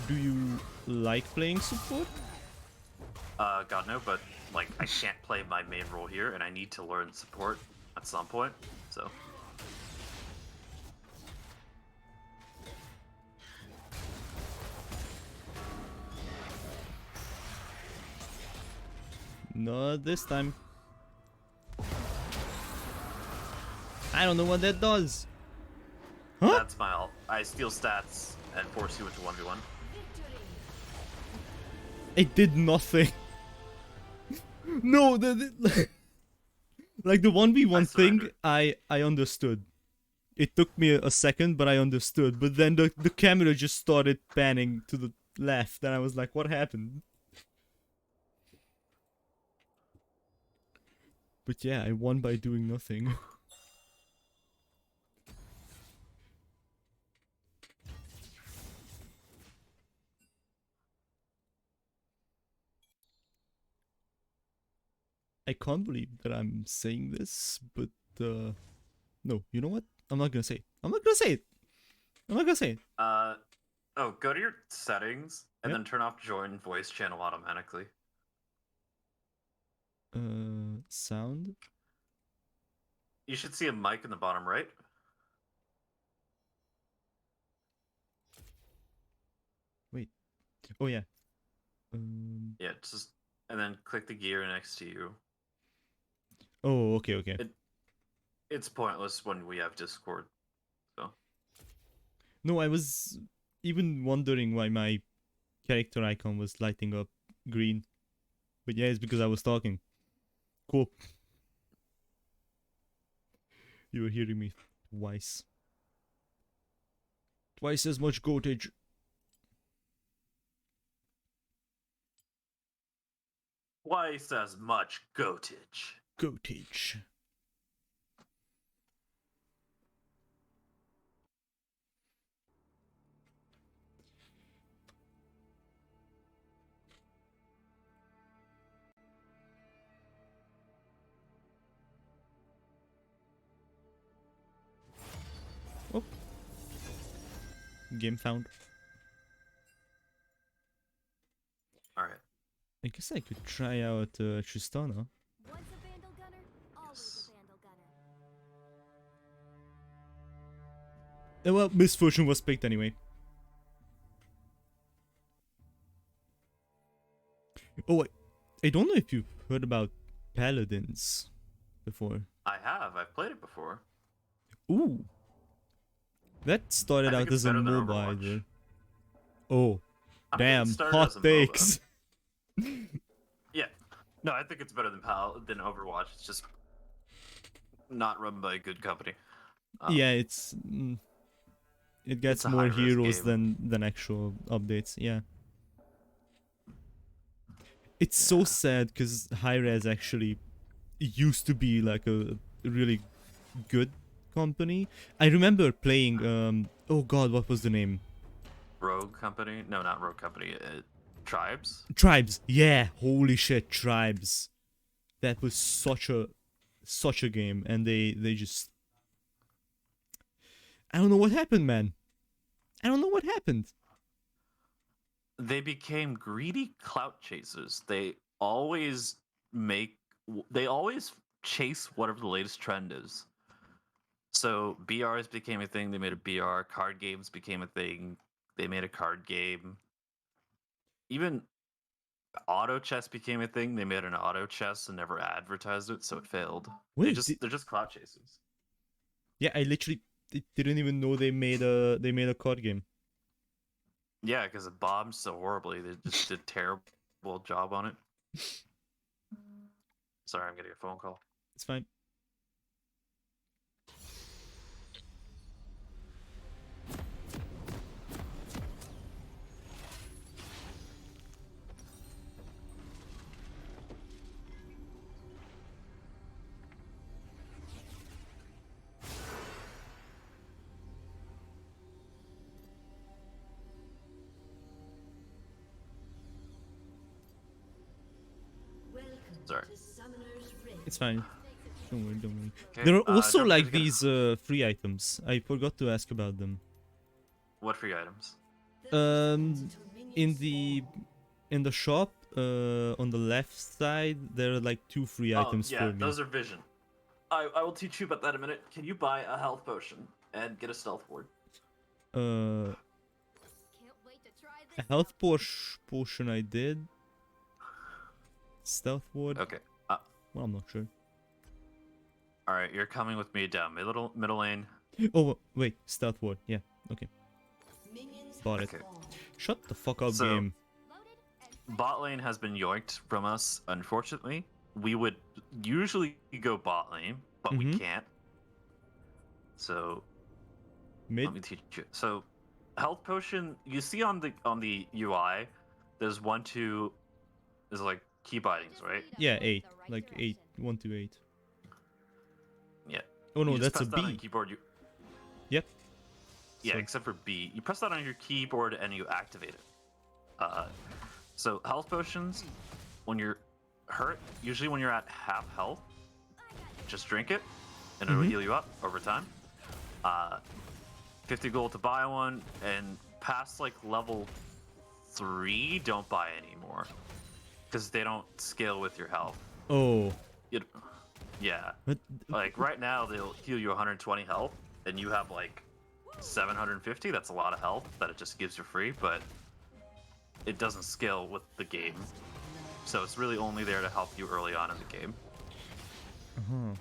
Do you like playing support? God no, but like I can't play my main role here, and I need to learn support at some point. So. Not this time. I don't know what that does. Huh? That's my ult. I steal stats and force you into 1v1. It did nothing. No, like the 1v1 thing, I understood. It took me a second, but I understood. But then the camera just started panning to the left, and I was like, what happened? But yeah, I won by doing nothing. I can't believe that I'm saying this, but no, you know what? I'm not gonna say it. I'm not gonna say it. I'm not gonna say it. Oh, go to your settings and Yep. then turn off join voice channel automatically. Sound. You should see a mic in the bottom right. Wait. Oh yeah. Yeah, just and then click the gear next to you. Oh, okay, okay. It's pointless when we have Discord. So. No, I was even wondering why my character icon was lighting up green. But yeah, it's because I was talking. Cool. You were hearing me twice. Twice as much goatage. Twice as much goatage. Goatage. Oh. Game found. Alright. I guess I could try out Tristana. Once a Vandal Gunner, always a Vandal Gunner. Well, Misfortune was picked anyway. Oh, wait. I don't know if you've heard about Paladins before. I have. I've played it before. Ooh. That started I think out it's as a better than mobile. Overwatch. Oh. I think it Damn, started as a hot MOBA. takes. Yeah. No, I think it's better than Overwatch. It's just not run by a good company. Yeah, it's... it gets It's a more high-risk heroes game. than actual updates, yeah. It's so sad because Hi-Rez actually used to be like a really good company. I remember playing oh god, what was the name? Rogue Company? No, not Rogue Company. Tribes? Tribes. Yeah, holy shit, Tribes. That was such a game, and they just, I don't know what happened, man. I don't know what happened. They became greedy clout chasers. They always chase whatever the latest trend is. So BRs became a thing. They made a BR. Card games became a thing. They made a card game. Even auto chess became a thing. They made an auto chess and never advertised it, so it failed. Wait, They're just clout chasers. yeah, I literally didn't even know they made a card game. Yeah, because it bombed so horribly. They just did a terrible job on it. Sorry, I'm getting a phone call. It's fine. Sorry. It's fine. Don't worry, don't worry. Okay, There are also don't like forget to these free items. I forgot to ask about them. What free items? In the shop, on the left side, there are like 2 free items for me. Those are vision. I will teach you about that in a minute. Can you buy a health potion and get a stealth ward? A health potion I did. Stealth ward. Okay. Well, I'm not sure. All right, you're coming with me down middle lane. Oh wait, stealth ward. Yeah. Okay. Bought it. Okay. Shut the fuck up, So- game. Bot lane has been yoinked from us, unfortunately. We would usually go bot lane, but we Mhm. can't. So Mid. let me teach you. So health potion, you see on the UI, there's 1, 2, there's like key bindings, right? Yeah, 8. Like 8. 1 to 8. Yeah. Oh no, You just that's a press that on B. your keyboard. Yep. Yeah, So- except for B. You press that on your keyboard and you activate it. So health potions, when you're hurt, usually when you're at half health, just drink it, and it'll Mhm. heal you up over time. 50 gold to buy one, and past like level 3, don't buy anymore, because they don't scale with your health. Oh. Yeah, But like right now they'll heal you 120 health, and you have like 750. That's a lot of health that it just gives you free, but it doesn't scale with the game. So it's really only there to help you early on in the game. uh-huh.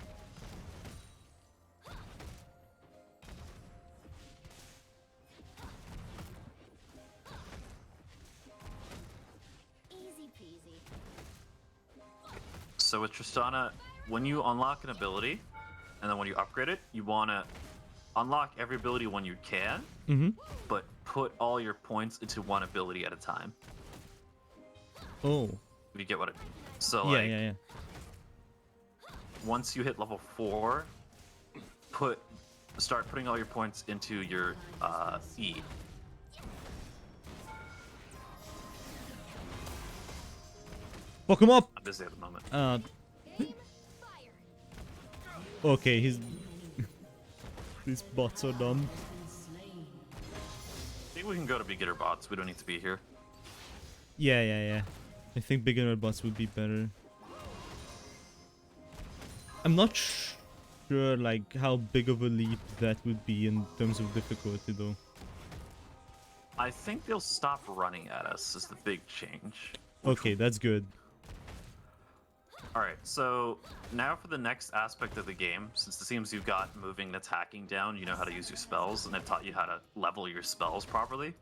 Easy peasy. So with Tristana, when you unlock an ability, and then when you upgrade it, you want to unlock every ability when you can, Mhm. but put all your points into one ability at a time. Oh. If you get what I mean. So Yeah, like, yeah. once you hit level 4, start putting all your points into your E. Fuck him up. I'm busy at the moment. Aim, fire. Okay, he's these bots are dumb. I think we can go to beginner bots. We don't need to be here. Yeah. I think beginner bots would be better. I'm not sure like how big of a leap that would be in terms of difficulty though. I think they'll stop running at us is the big change. Okay, that's good. Alright, so now for the next aspect of the game, since it seems you've got moving and attacking down, you know how to use your spells, and I've taught you how to level your spells properly.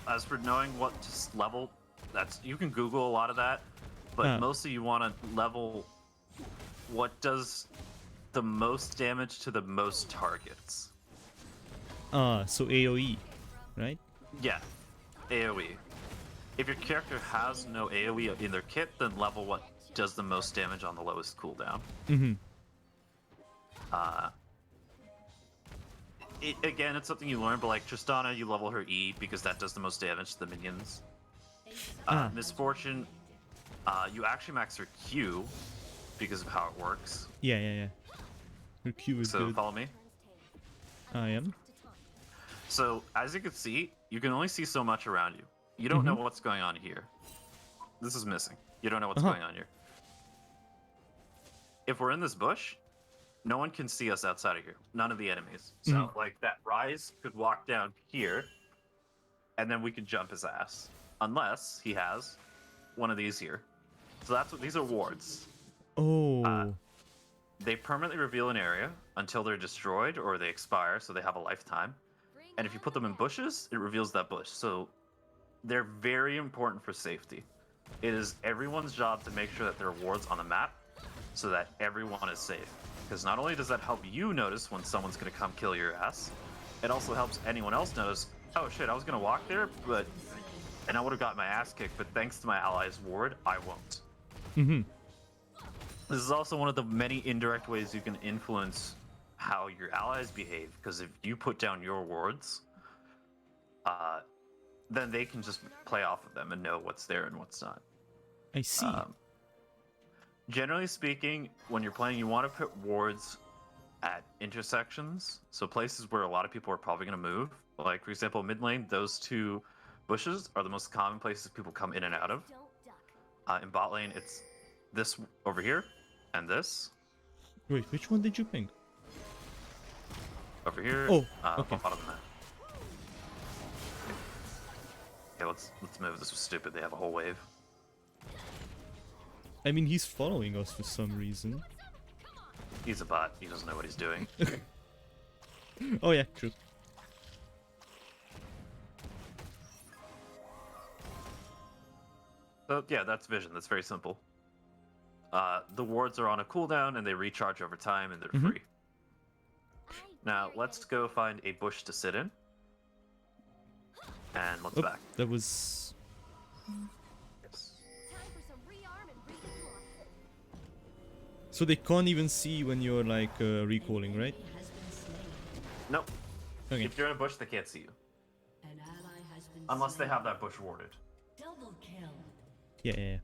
As for knowing what to level, you can Google a lot of that, but mostly you want to level what does the most damage to the most targets. So AoE, right? Yeah, AoE. If your character has no AoE in their kit, then level what does the most damage on the lowest cooldown. Mm-hmm. Again, it's something you learn, but like Tristana, you level her E because that does the most damage to the minions. Misfortune, you actually max her Q because of how it works. Yeah. Her Q is So good. follow me. I am. So as you can see, you can only see so much around you. You don't know what's going on here. This is missing. You don't know what's going on here. If we're in this bush, no one can see us outside of here. None of the enemies. So like that Rise could walk down here, and then we could jump his ass. Unless he has one of these here. So that's what these are wards. Oh. They permanently reveal an area until they're destroyed or they expire, so they have a lifetime. And if you put them in bushes, it reveals that bush. So they're very important for safety. It is everyone's job to make sure that there are wards on the map so that everyone is safe. Because not only does that help you notice when someone's going to come kill your ass, it also helps anyone else notice, oh shit, I was going to walk there, and I would have got my ass kicked, but thanks to my ally's ward, I won't. Mm-hmm. This is also one of the many indirect ways you can influence how your allies behave, because if you put down your wards, then they can just play off of them and know what's there and what's not. I see. Generally speaking, when you're playing, you want to put wards at intersections, so places where a lot of people are probably going to move. Like, for example, mid lane, those two bushes are the most common places people come in and out of. In bot lane, it's this over here and this. Wait, which one did you pick? Over here. Oh, okay. Bottom of the map. Okay, let's move. This was stupid. They have a whole wave. I mean, he's following us for some reason. He's a bot. He doesn't know what he's doing. Oh yeah, true. So yeah, that's vision. That's very simple. The wards are on a cooldown and they recharge over time and they're free. Now let's go find a bush to sit in. And let's back. That was... Yes. So they can't even see when you're like recalling, right? Nope. Okay. If you're in a bush, they can't see you. Unless they have that bush warded. Double kill. Yeah.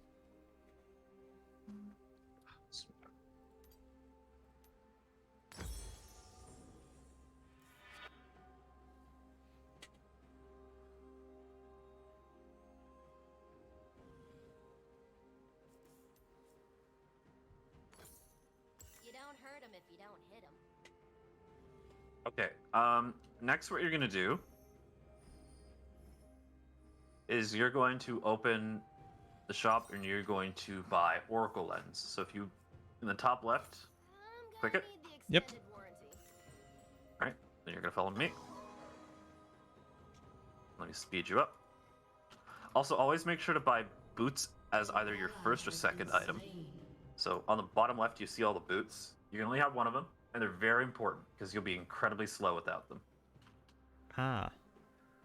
You don't hurt him if you don't hit him. Okay. Next, what you're gonna do is you're going to open the shop and you're going to buy Oracle Lens. So if you, in the top left, click it. Yep. Right. Then you're gonna follow me. Let me speed you up. Also, always make sure to buy boots as either your first or second item. So on the bottom left, you see all the boots. You can only have one of them, and they're very important because you'll be incredibly slow without them. Ah.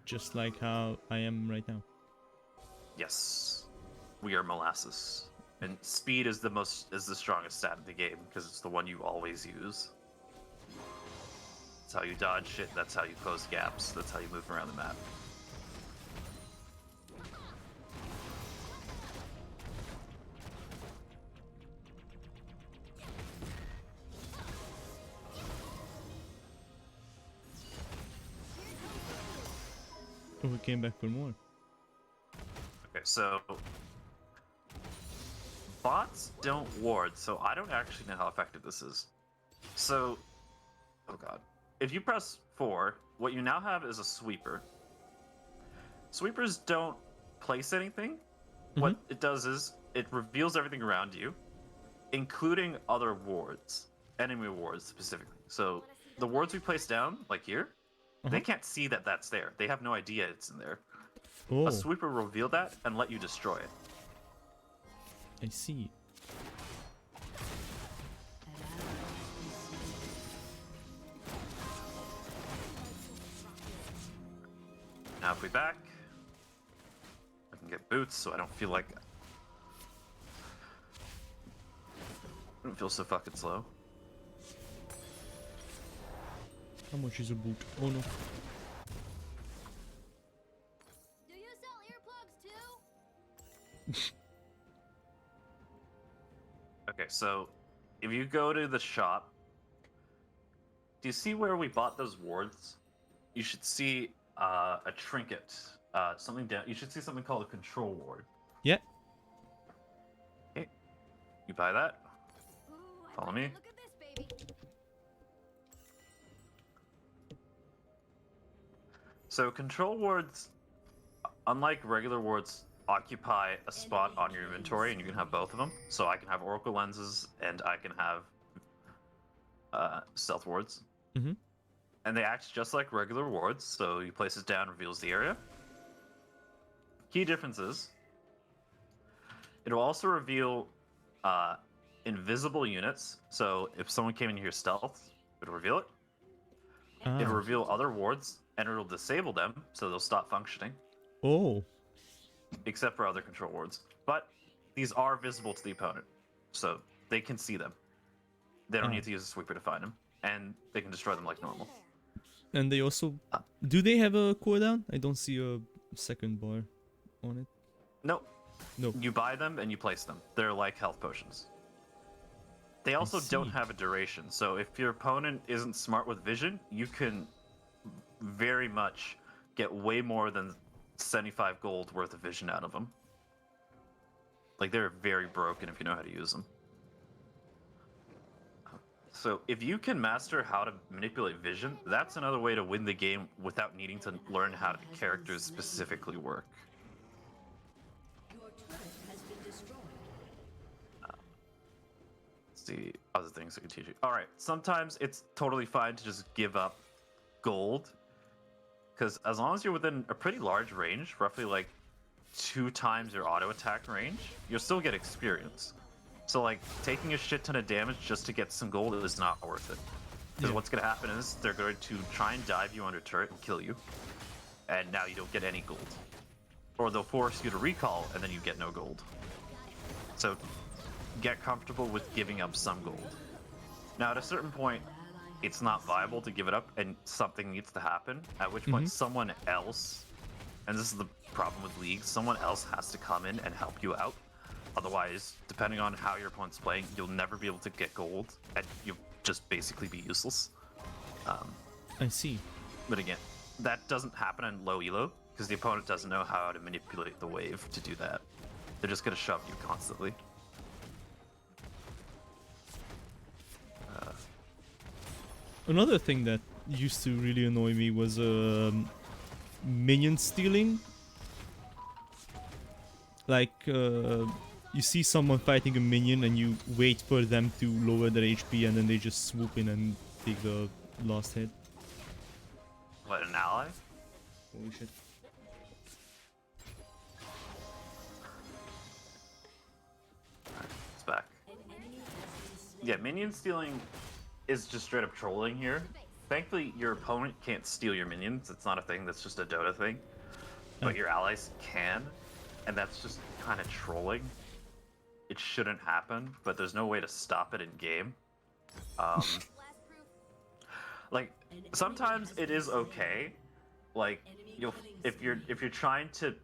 Just like how I am right now. Yes, we are molasses, and speed is the strongest stat in the game because it's the one you always use. That's how you dodge shit. That's how you close gaps. That's how you move around the map. Oh, we came back for more. Okay, so bots don't ward, so I don't actually know how effective this is. So, oh god. If you press 4, what you now have is a sweeper. Sweepers don't place anything. What it does is it reveals everything around you, including other wards, enemy wards specifically. So the wards we place down, like here, they can't see that that's there. They have no idea it's in there. Oh, A sweeper will reveal that and let you destroy it. I see. Now if we back, I can get boots, so I don't feel like... I don't feel so fucking slow. How much is a boot? Oh no. Do you sell earplugs too? Okay, so if you go to the shop, do you see where we bought those wards? You should see a trinket, something down. You should see something called a control ward. Yeah. Okay, you buy that. Ooh, I'd Follow like me. to look at this baby. So control wards, unlike regular wards, occupy a spot on your inventory, and you can have both of them. So I can have oracle lenses, and I can have stealth wards. Mm-hmm. And they act just like regular wards. So you place it down, reveals the area. Key differences: it'll also reveal invisible units. So if someone came in here stealth, it'll reveal it. It'll Ah. reveal other wards, and it'll disable them, so they'll stop functioning. Oh. Except for other control wards. But these are visible to the opponent, so they can see them. They don't Ah. need to use a sweeper to find them, and they can destroy them like normal. And they also... Do they have a cooldown? I don't see a second bar on it. Nope. No. You buy them and you place them. They're like health potions. They also don't see. have a duration, so if your opponent isn't smart with vision, you can very much get way more than 75 gold worth of vision out of them. Like, they're very broken if you know how to use them. So if you can master how to manipulate vision, that's another way to win the game without needing to learn how the characters specifically work. Your turret has been destroyed. Let's see other things I can teach you. All right, sometimes it's totally fine to just give up gold, because as long as you're within a pretty large range, roughly like 2 times your auto attack range, you'll still get experience. So like taking a shit ton of damage just to get some gold is not worth it. Because Yeah. what's going to happen is they're going to try and dive you under turret and kill you, and now you don't get any gold. Or they'll force you to recall, and then you get no gold. So get comfortable with giving up some gold. Now at a certain point, it's not viable to give it up, and something needs to happen, at which point someone else, and this is the problem with leagues, someone else has to come in and help you out. Otherwise, depending on how your opponent's playing, you'll never be able to get gold, and you'll just basically be useless. I see. But again, that doesn't happen in low elo, because the opponent doesn't know how to manipulate the wave to do that. They're just going to shove you constantly. Another thing that used to really annoy me was minion stealing. Like, you see someone fighting a minion and you wait for them to lower their HP and then they just swoop in and take the last hit. What, an ally? Holy shit. It's back. Yeah, minion stealing is just straight up trolling here. Thankfully, your opponent can't steal your minions. It's not a thing, that's just a Dota thing. But your allies can, and that's just kind of trolling. It shouldn't happen, but there's no way to stop it in game. Like, sometimes it is okay. Like, if you're trying to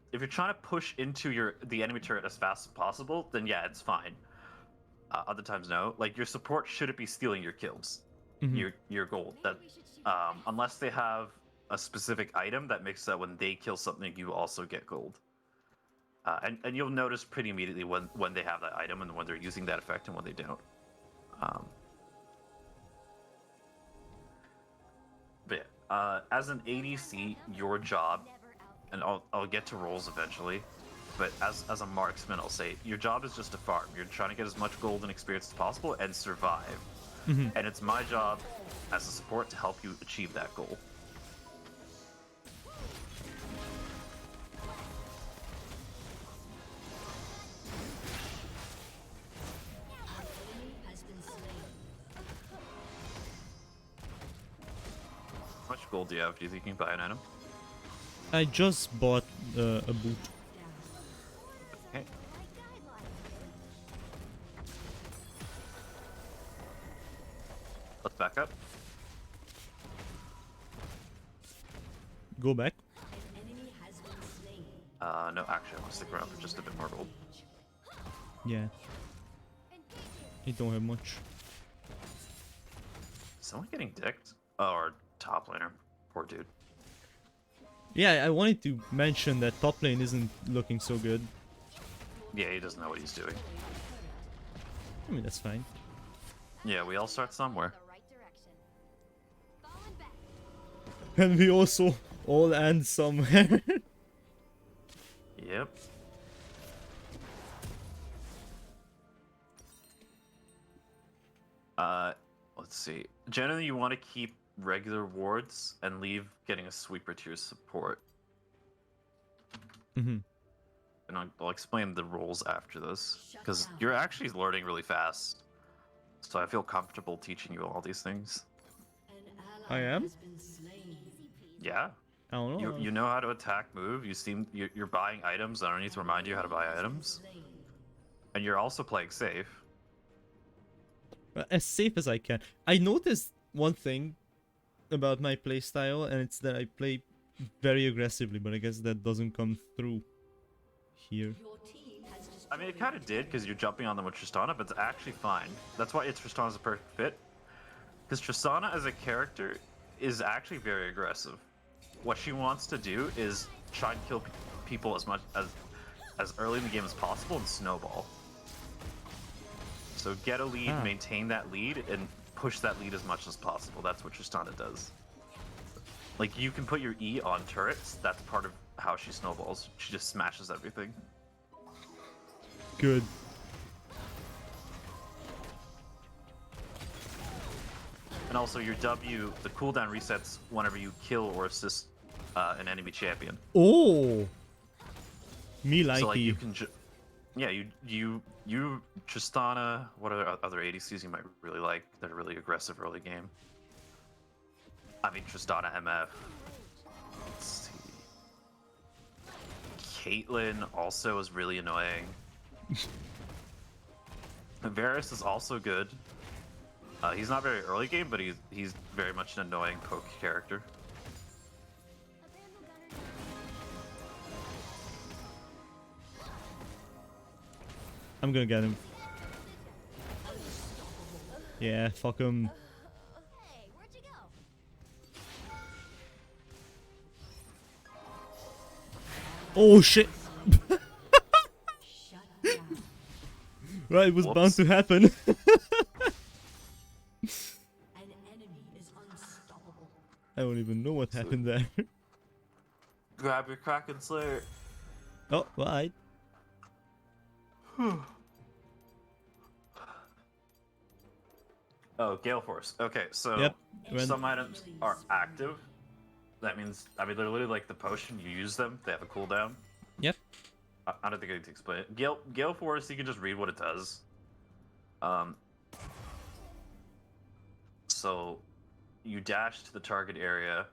push into the enemy turret as fast as possible, then yeah, it's fine. Other times, no. Like, your support shouldn't be stealing your kills, your gold. That unless they have a specific item that makes that when they kill something, you also get gold. And you'll notice pretty immediately when they have that item and when they're using that effect and when they don't. But yeah, as an ADC, your job, and I'll get to roles eventually, but as a marksman, I'll say your job is just to farm. You're trying to get as much gold and experience as possible and survive. And it's my job as a support to help you achieve that goal. Has been slain. How much gold do you have? Do you think you can buy an item? I just bought a boot. Let's back up. Go back. An enemy has been slain. No, actually, I want to stick around for just a bit more gold. Yeah. I don't have much. Is someone getting dicked? Oh, our top laner. Poor dude. Yeah, I wanted to mention that top lane isn't looking so good. Yeah, he doesn't know what he's doing. I mean, that's fine. Yeah, we all start somewhere. The right direction. Falling back. And we also all end somewhere. Yep. Let's see. Generally, you want to keep regular wards and leave getting a sweeper to your support. Mm-hmm. And I'll explain the rules after this, because you're actually learning really fast. So I feel comfortable teaching you all these things. An I ally am? has been slain. Yeah. I don't know. You know how to attack, move. You're buying items. I don't need to remind you how to buy items. Slain. And you're also playing safe. As safe as I can. I noticed one thing about my playstyle, and it's that I play very aggressively, but I guess that doesn't come through here. Your team has destroyed. I mean, it kind of did because you're jumping on them with Tristana, but it's actually fine. That's why Tristana's a perfect fit. Because Tristana as a character is actually very aggressive. What she wants to do is try and kill people as early in the game as possible and snowball. So get a lead, maintain that lead, and push that lead as much as possible. That's what Tristana does. Like, you can put your E on turrets. That's part of how she snowballs. She just smashes everything. Good. And also your W, the cooldown resets whenever you kill or assist an enemy champion. Oh! Me like So like you. you can yeah, you Tristana, what are other ADCs you might really like that are really aggressive early game? I mean Tristana MF. Let's see. Caitlyn also is really annoying. Varus is also good. He's not very early game, but he's very much an annoying poke character. I'm gonna get him. Yeah, fuck him. Hey, where'd you go? Oh shit! Shut down. Right, it was bound Whoops. to happen. An enemy is unstoppable. I don't even know what happened there. Grab your Kraken Slayer. Oh, right. Oh, Gale Force. Okay, so Yep. When- some items are active. That means, I mean, they're literally like the potion. You use them, they have a cooldown. Yep. I don't think I need to explain it. Gale Force, you can just read what it does. So you dash to the target area,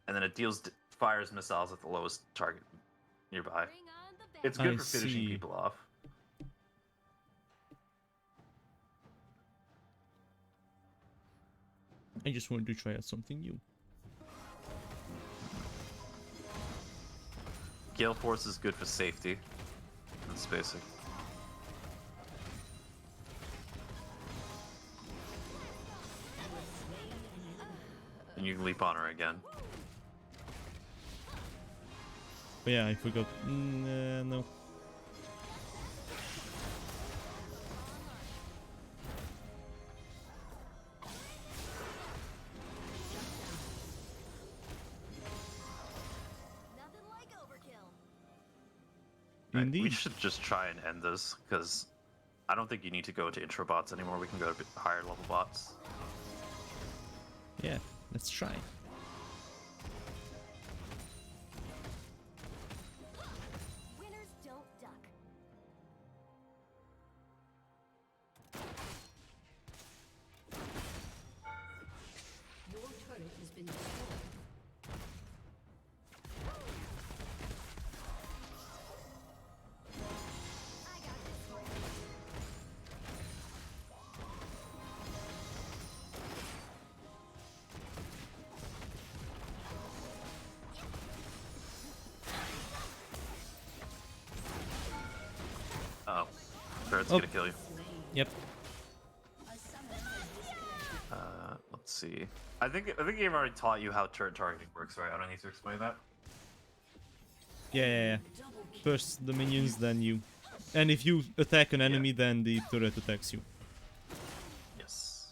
and then it fires missiles at the lowest target nearby. Bring on the bad It's good I for finishing see. people off. I just wanted to try out something new. Gale Force is good for safety and spacing. And you can leap on her again. But yeah, I forgot. No. Nothing like overkill. Right, Indeed. we should just try and end this, because I don't think you need to go to intro bots anymore. We can go to higher level bots. Yeah, let's try. Winners don't duck. Your turret has been destroyed. I got this for you. Turret's Oh. gonna kill you. Yep. A summoner has disconnected. Let's see. I think the game already taught you how turret targeting works, right? I don't need to explain that. Yeah. First the minions, then you. And if you attack an enemy, then the turret attacks you. Yes.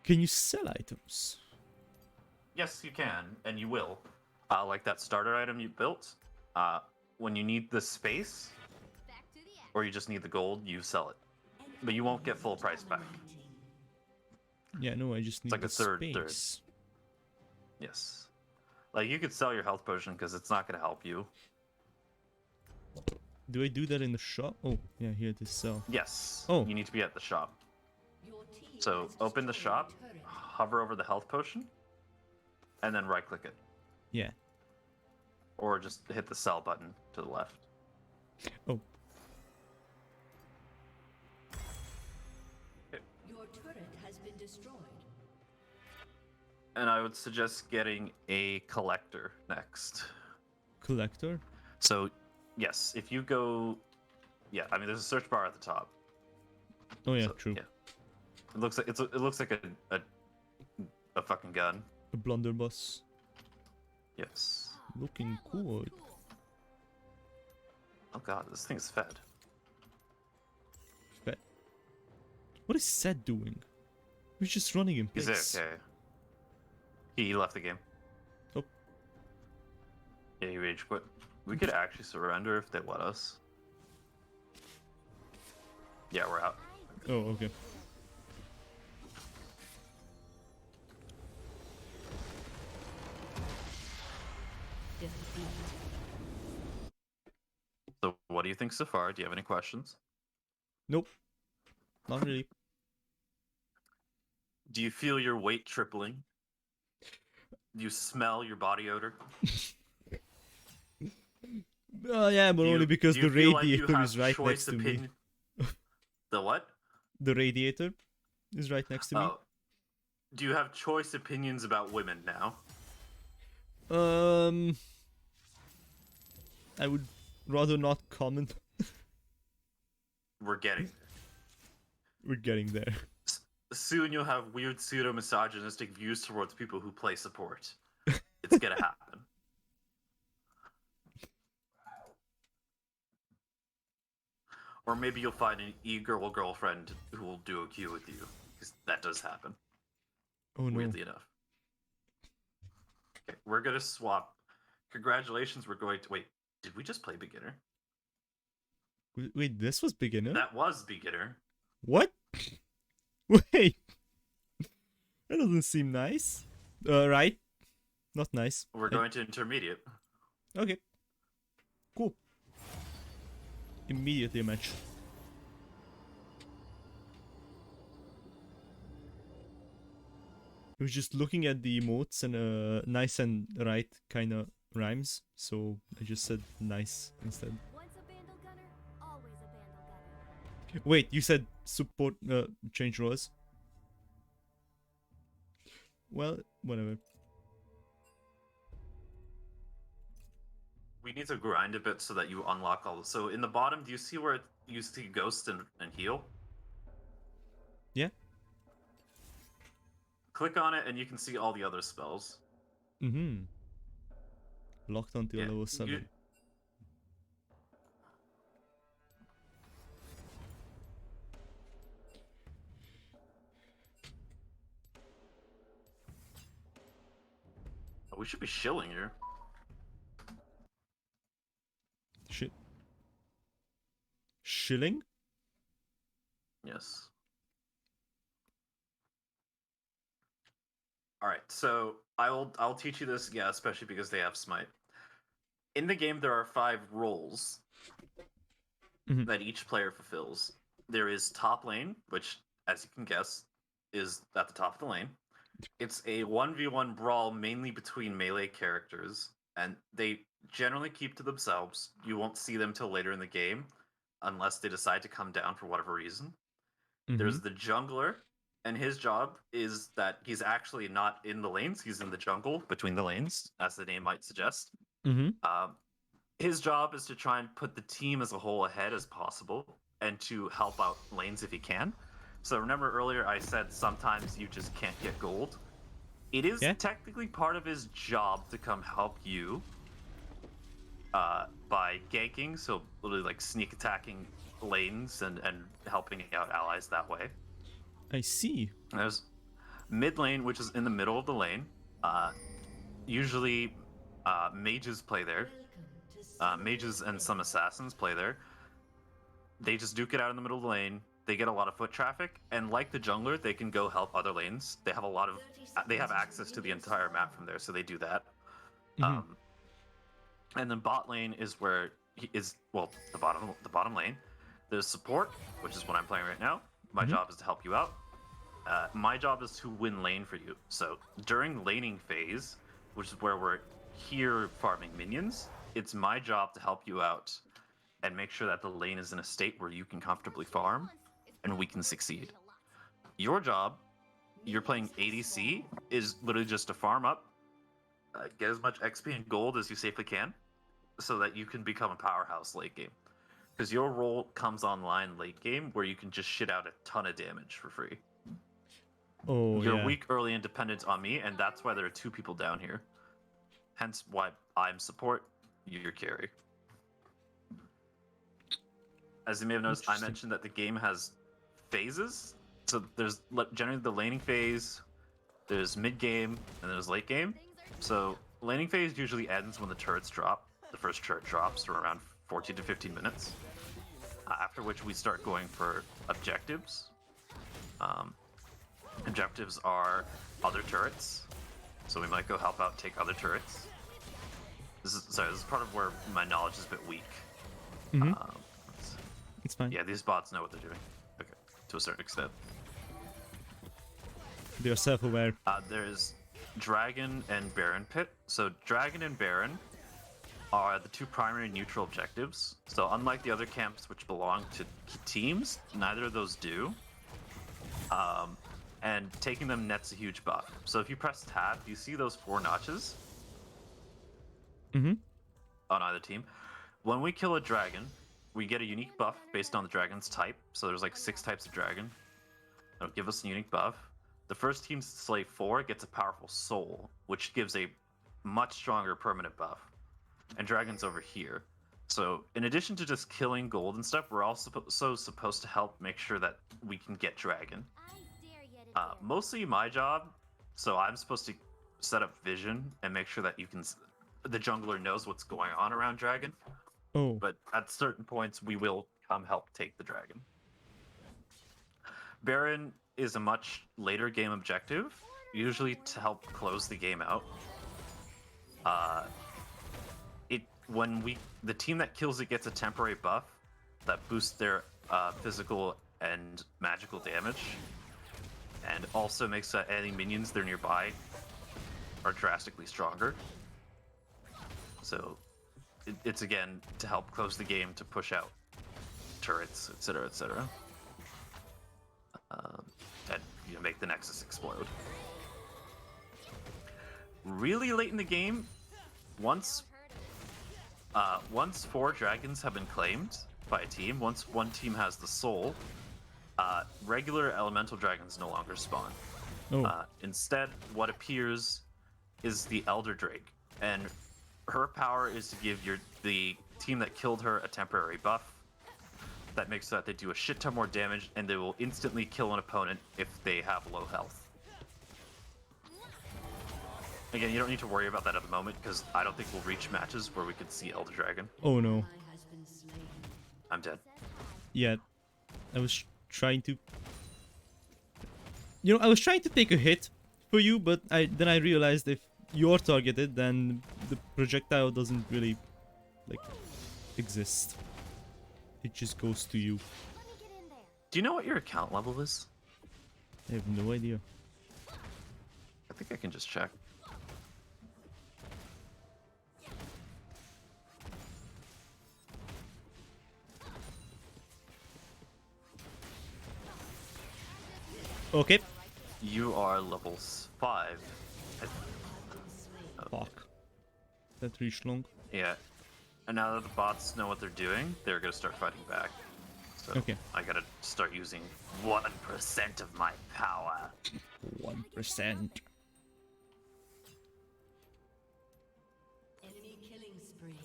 Can you sell items? Yes, you can, and you will. Like that starter item you built. When you need the space, Back to the action. or you just need the gold, you sell it. But you won't get full price back. Yeah, no, I just need like the a third. space. Yes. Like, you could sell your health potion because it's not going to help you. Do I do that in the shop? Oh, yeah, here it is sell. Yes. Oh. You need to be at the shop. Your team So has open the destroyed shop, a turret. hover over the health potion, and then right click it. Yeah. Or just hit the sell button to the left. Oh, Your turret has been destroyed. And I would suggest getting a collector next. collector? So, yes, if you go... Yeah, I mean, there's a search bar at the top. Oh yeah, So, true. Yeah. It looks like it looks like a fucking gun. A blunderbuss. Yes. Looking cool. Oh god, this thing's fed. But what is Seth doing? He's just running in He's place. okay. He left the game. Oh. Yeah, he rage quit. We could actually surrender if they let us. Yeah, we're out. Oh, okay. Defeat. So, what do you think so far? Do you have any questions? Nope. Not really. Do you feel your weight tripling? Do you smell your body odor? Yeah, but Do you- only because do you the feel like you radiator have is right choice next to me. opinion- The what? The radiator is right next to me. Oh. Do you have choice opinions about women now? I would rather not comment. We're getting there. We're getting there. Soon you'll have weird pseudo-misogynistic views towards people who play support. It's gonna happen. Or maybe you'll find an e-girl girlfriend who will do a queue with you. Because that does happen, Oh no. weirdly enough. Okay, we're gonna swap. Congratulations, we're going to... Wait, did we just play beginner? Wait, this was beginner? That was beginner. What? Wait. That doesn't seem nice. Right? Not nice. We're going to intermediate. Okay. Cool. Immediately a match. I was just looking at the emotes and nice and right kind of rhymes, so I just said nice instead. Once a bandle gunner, always a bandle gunner. Wait, you said support change roles? Well, whatever. We need to grind a bit so that you unlock all. So in the bottom, do you see where you see ghost and heal? Yeah? Click on it and you can see all the other spells. Mm-hmm. Locked onto a level 7. you- Oh, we should be shilling here. Shit. Shilling? Yes. All right, so I'll teach you this, yeah, especially because they have smite. In the game, there are 5 roles Mhm. that each player fulfills. There is top lane, which, as you can guess, is at the top of the lane. It's a 1v1 brawl mainly between melee characters, and they generally keep to themselves. You won't see them till later in the game, unless they decide to come down for whatever reason. There's the jungler, and his job is that he's actually not in the lanes, he's in the jungle between the lanes, as the name might suggest. Mm-hmm. his job is to try and put the team as a whole ahead as possible and to help out lanes if he can. So remember earlier I said sometimes you just can't get gold. It is Yeah. technically part of his job to come help you by ganking, so literally like sneak attacking lanes and helping out allies that way. I see. There's mid lane, which is in the middle of the lane. Usually mages play there. Mages and some assassins play there. They just duke it out in the middle of the lane. They get a lot of foot traffic, and like the jungler, they can go help other lanes. They have a lot of, they have access to the entire map from there, so they do that. And then bot lane is where he is, well, the bottom lane. There's support, which is what I'm playing right now. My job is to help you out. My job is to win lane for you. So during laning phase, which is where we're here farming minions, it's my job to help you out and make sure that the lane is in a state where you can comfortably farm and we can succeed. Your job, you're playing ADC, is literally just to farm up, get as much XP and gold as you safely can, so that you can become a powerhouse late game. Because your role comes online late game where you can just shit out a ton of damage for free. Oh, You're yeah. weak early and dependent on me, and that's why there are 2 people down here. Hence why I'm support, you're carry. As you may have noticed, I mentioned that the game has phases. So there's generally the laning phase, there's mid game, and there's late game. So laning phase usually ends when the turrets drop. The first turret drops for around 14 to 15 minutes. After which we start going for objectives. Objectives are other turrets. So we might go help out, take other turrets. This is part of where my knowledge is a bit weak. It's fine. Yeah, these bots know what they're doing. Okay, to a certain extent. They're self-aware. There's Dragon and Baron Pit. So Dragon and Baron are the 2 primary neutral objectives. So unlike the other camps which belong to teams, neither of those do. And taking them nets a huge buff. So if you press tab, you see those 4 notches on either team. When we kill a dragon, we get a unique buff based on the dragon's type. So there's like 6 types of dragon. That'll give us a unique buff. The first team to slay 4 gets a powerful soul, which gives a much stronger permanent buff. And dragon's over here. So in addition to just killing gold and stuff, we're also supposed to help make sure that we can get dragon. Mostly my job, so I'm supposed to set up vision and make sure that the jungler knows what's going on around dragon. Oh. But at certain points, we will come help take the dragon. Baron is a much later game objective, usually to help close the game out. The team that kills it gets a temporary buff that boosts their physical and magical damage, and also makes any minions that are nearby are drastically stronger. So it's again to help close the game, to push out turrets, etc., etc., and make the Nexus explode. Really late in the game, once 4 dragons have been claimed by a team, once one team has the soul, regular elemental dragons no longer spawn. Oh. Instead, what appears is the Elder Drake, and her power is to give the team that killed her a temporary buff that makes so that they do a shit ton more damage, and they will instantly kill an opponent if they have low health. Again, you don't need to worry about that at the moment, because I don't think we'll reach matches where we could see Elder Dragon. Oh no. I'm dead. Yeah. I was trying to... I was trying to take a hit for you, but then I realized if you're targeted, then the projectile doesn't really, exist. It just goes to you. Do you know what your account level is? I have no idea. I think I can just check. Okay. You are level 5. Fuck. That reached long. Yeah. And now that the bots know what they're doing, they're gonna start fighting back. So Okay. I gotta start using 1% of my power. 1%. Enemy killing spree.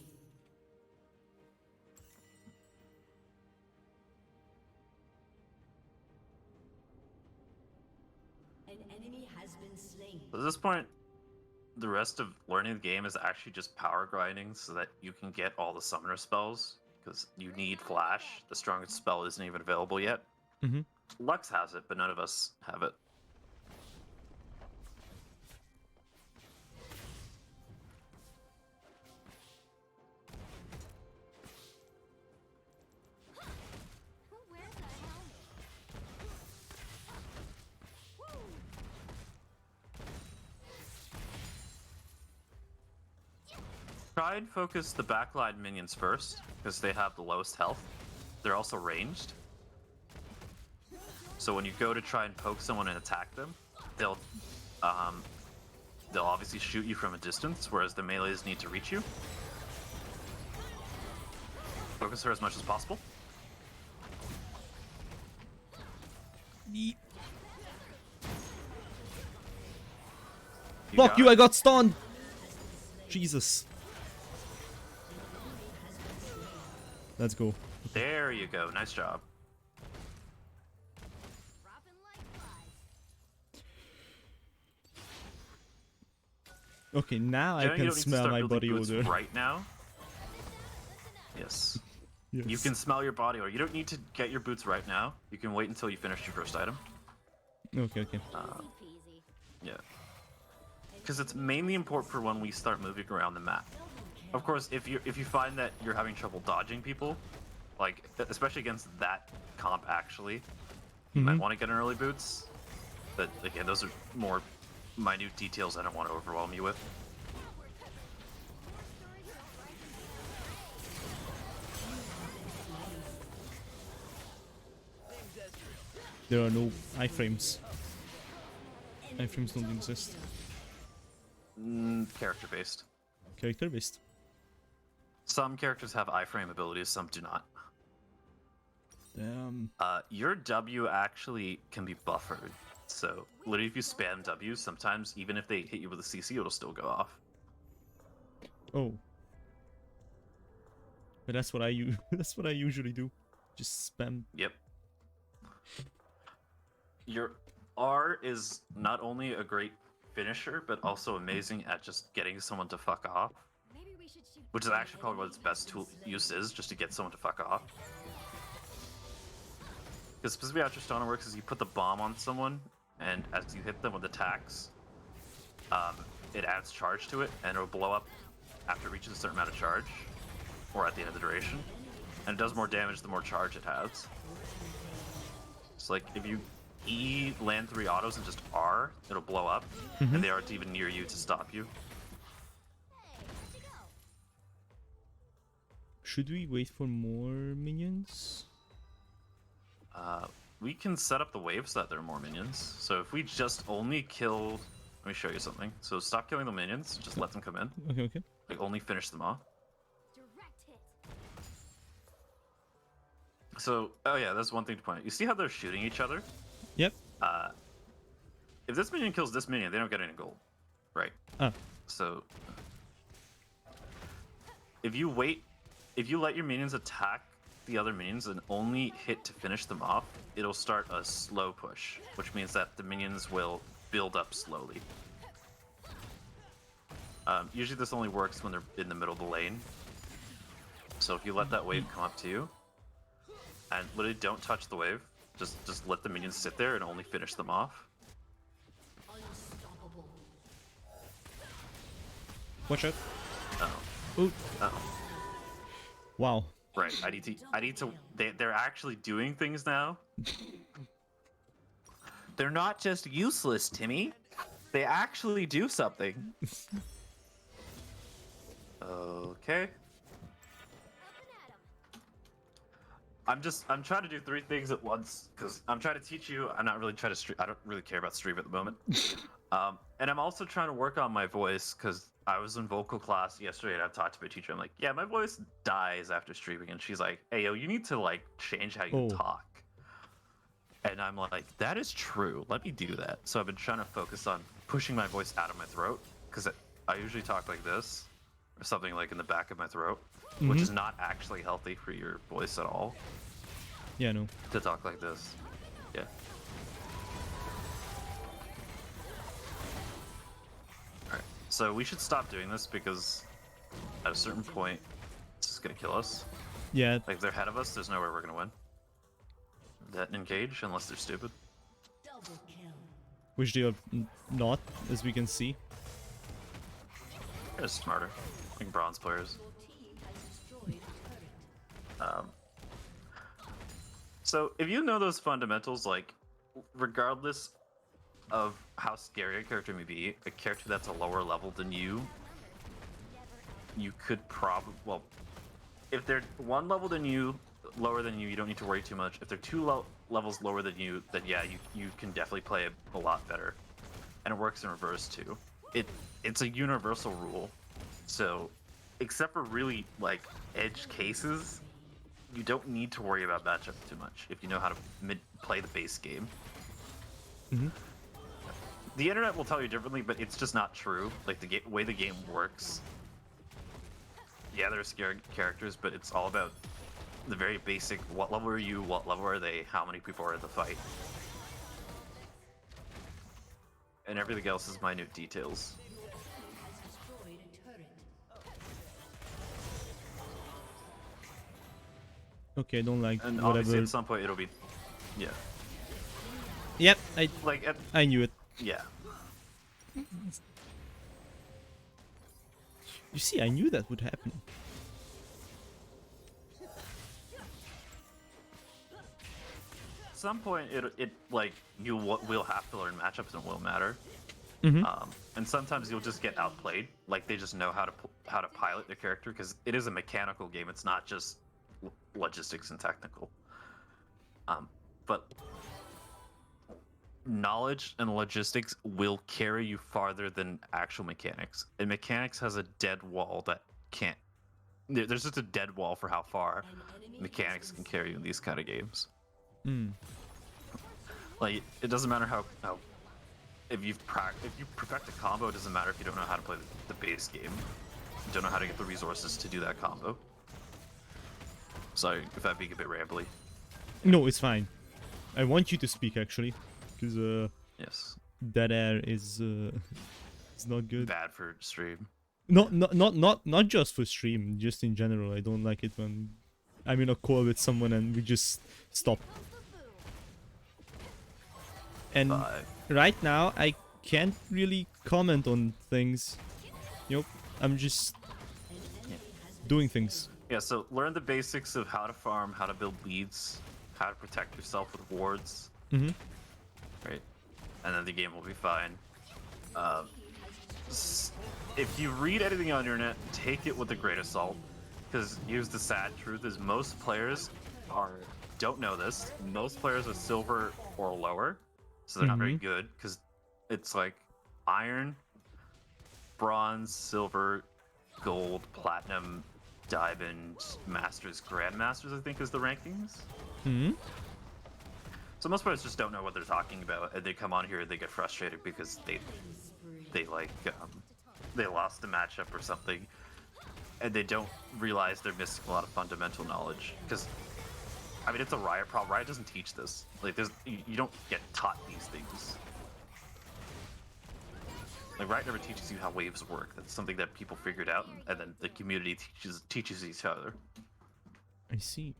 An enemy has been slain. At this point, the rest of learning the game is actually just power grinding so that you can get all the summoner spells, because you need flash. The strongest spell isn't even available yet. Mm-hmm. Lux has it, but none of us have it. Who wears a helmet? Woo! Try and focus the backline minions first, because they have the lowest health. They're also ranged. So when you go to try and poke someone and attack them, they'll obviously shoot you from a distance, whereas the melees need to reach you. Focus her as much as possible. Fuck got you, it. I got stunned! Jesus. Let's go. There you go. Nice job. Dropping like flies. Okay, now I Generally, you can don't need to smell start my building body boots odor. right now. Listen up. Yes. Yes. You can smell your body odor. You don't need to get your boots right now. You can wait until you finish your first item. Okay, okay. Easy peasy. Yeah. Because it's mainly important for when we start moving around the map. Of course, if you find that you're having trouble dodging people, like especially against that comp, actually, you might want to get an early boots. But again, those are more minute details I don't want to overwhelm you with. There are no iframes. Iframes don't exist. Character based. Character based. Some characters have iframe abilities, some do not. Damn. Your W actually can be buffered. So literally, if you spam W, sometimes even if they hit you with a CC, it'll still go off. Oh. But that's what I that's what I usually do. Just spam. Yep. Your R is not only a great finisher, but also amazing at just getting someone to fuck off. Maybe we should shoot. Which is actually probably what its best tool use is, just to get someone to fuck off. Because specifically how Tristana works is you put the bomb on someone, and as you hit them with attacks, it adds charge to it, and it'll blow up after it reaches a certain amount of charge, or at the end of the duration. And it does more damage the more charge it has. So like, if you E land 3 autos and just R, it'll blow up, and they aren't even near you to stop you. Hey, where'd you go? Should we wait for more minions? We can set up the waves so that there are more minions. So if we just only killed... Let me show you something. So stop killing the minions, just let them come in. Okay, okay. Like, only finish them off. Direct hit. So, oh yeah, that's one thing to point out. You see how they're shooting each other? Yep. If this minion kills this minion, they don't get any gold. Right. Ah. So... If you let your minions attack the other minions and only hit to finish them off, it'll start a slow push, which means that the minions will build up slowly. Usually this only works when they're in the middle of the lane. So if you let that wave come up to you, and literally don't touch the wave, just let the minions sit there and only finish them off. Unstoppable. Watch out. Uh-oh. Oh. Uh-oh. Wow. Right, I need to, they're actually doing things now. They're not just useless, Timmy. They actually do something. Okay. Up and at 'em. I'm trying to do 3 things at once, because I'm trying to teach you, I'm not really trying to stream, I don't really care about stream at the moment. And I'm also trying to work on my voice, because I was in vocal class yesterday and I've talked to my teacher. I'm like, yeah, my voice dies after streaming. And she's like, hey, yo, you need to like change how you Oh. talk. And I'm like, that is true. Let me do that. So I've been trying to focus on pushing my voice out of my throat because I usually talk like this or something like in the back of my throat, which is not actually healthy for your voice at all Yeah, no. to talk like this. Yeah. Alright, so we should stop doing this because at a certain point, it's just gonna kill us. Yeah, Like, if they're ahead of us, there's no way we're gonna win. That engage, unless they're stupid. Double kill. which they are not, as we can see. They're smarter. Like bronze players. Your team has destroyed a turret. So, if you know those fundamentals, like, regardless of how scary a character may be, a character that's a lower level than you could probably, well, if they're one level than you, lower than you don't need to worry too much. If they're two levels lower than you, then yeah, you can definitely play a lot better. And it works in reverse too. It's a universal rule. So, except for really, like, edge cases, you don't need to worry about matchup too much if you know how to play the base game. The internet will tell you differently, but it's just not true. Like, the way the game works. Yeah, there are scary characters, but it's all about the very basic, what level are you, what level are they, how many people are in the fight. And everything else is minute details. Has destroyed a turret. Okay, I don't like And obviously whatever. at some point it'll be, yeah. Yep, Like, I knew it. yeah. You see, I knew that would happen. At some point, it like you will have to learn matchups and it will matter. And sometimes you'll just get outplayed. Like they just know how to pilot their character because it is a mechanical game. It's not just logistics and technical. But knowledge and logistics will carry you farther than actual mechanics. And mechanics has a dead wall that can't. There's just a dead wall for how far mechanics can carry you in these kind of games. Like it doesn't matter how if you perfect a combo, it doesn't matter if you don't know how to play the base game. You don't know how to get the resources to do that combo. Sorry if I'm being a bit rambly. No, it's fine. I want you to speak actually, because Yes. dead air is it's not good. Bad for stream. Not just for stream, just in general. I don't like it when I'm in a call with someone and we just stop. And right now I can't really comment on things. Yep, I'm just doing things. Yeah, so learn the basics of how to farm, how to build leads, how to protect yourself with wards. Right? And then the game will be fine. If you read anything on the internet, take it with a grain of salt. Because here's the sad truth is most players don't know this. Most players are silver or lower. So they're not very good. Because it's like iron, bronze, silver, gold, platinum, diamond, masters, grandmasters, I think is the rankings. So most players just don't know what they're talking about, and they come on here and they get frustrated because they like they lost the matchup or something, and they don't realize they're missing a lot of fundamental knowledge. Because I mean, it's a Riot problem. Riot doesn't teach this. Like, you don't get taught these things. Like, Riot never teaches you how waves work. That's something that people figured out, and then the community teaches each other. I see.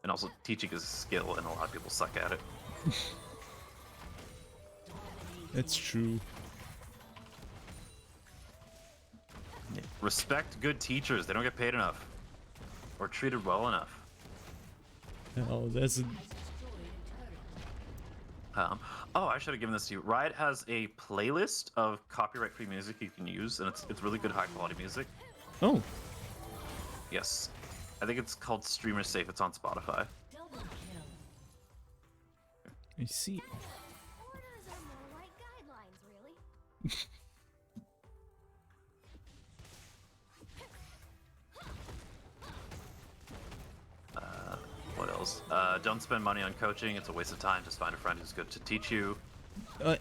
And also, teaching is a skill, and a lot of people suck at it. That's true. Yeah. Respect good teachers. They don't get paid enough. Or treated well enough. Oh, that's a... Oh, I should have given this to you. Riot has a playlist of copyright-free music you can use, and it's really good high-quality music. Oh, Yes. I think it's called Streamer Safe. It's on Spotify. Double kill. I see. Orders are more like guidelines, really. What else? Don't spend money on coaching. It's a waste of time. Just find a friend who's good to teach you.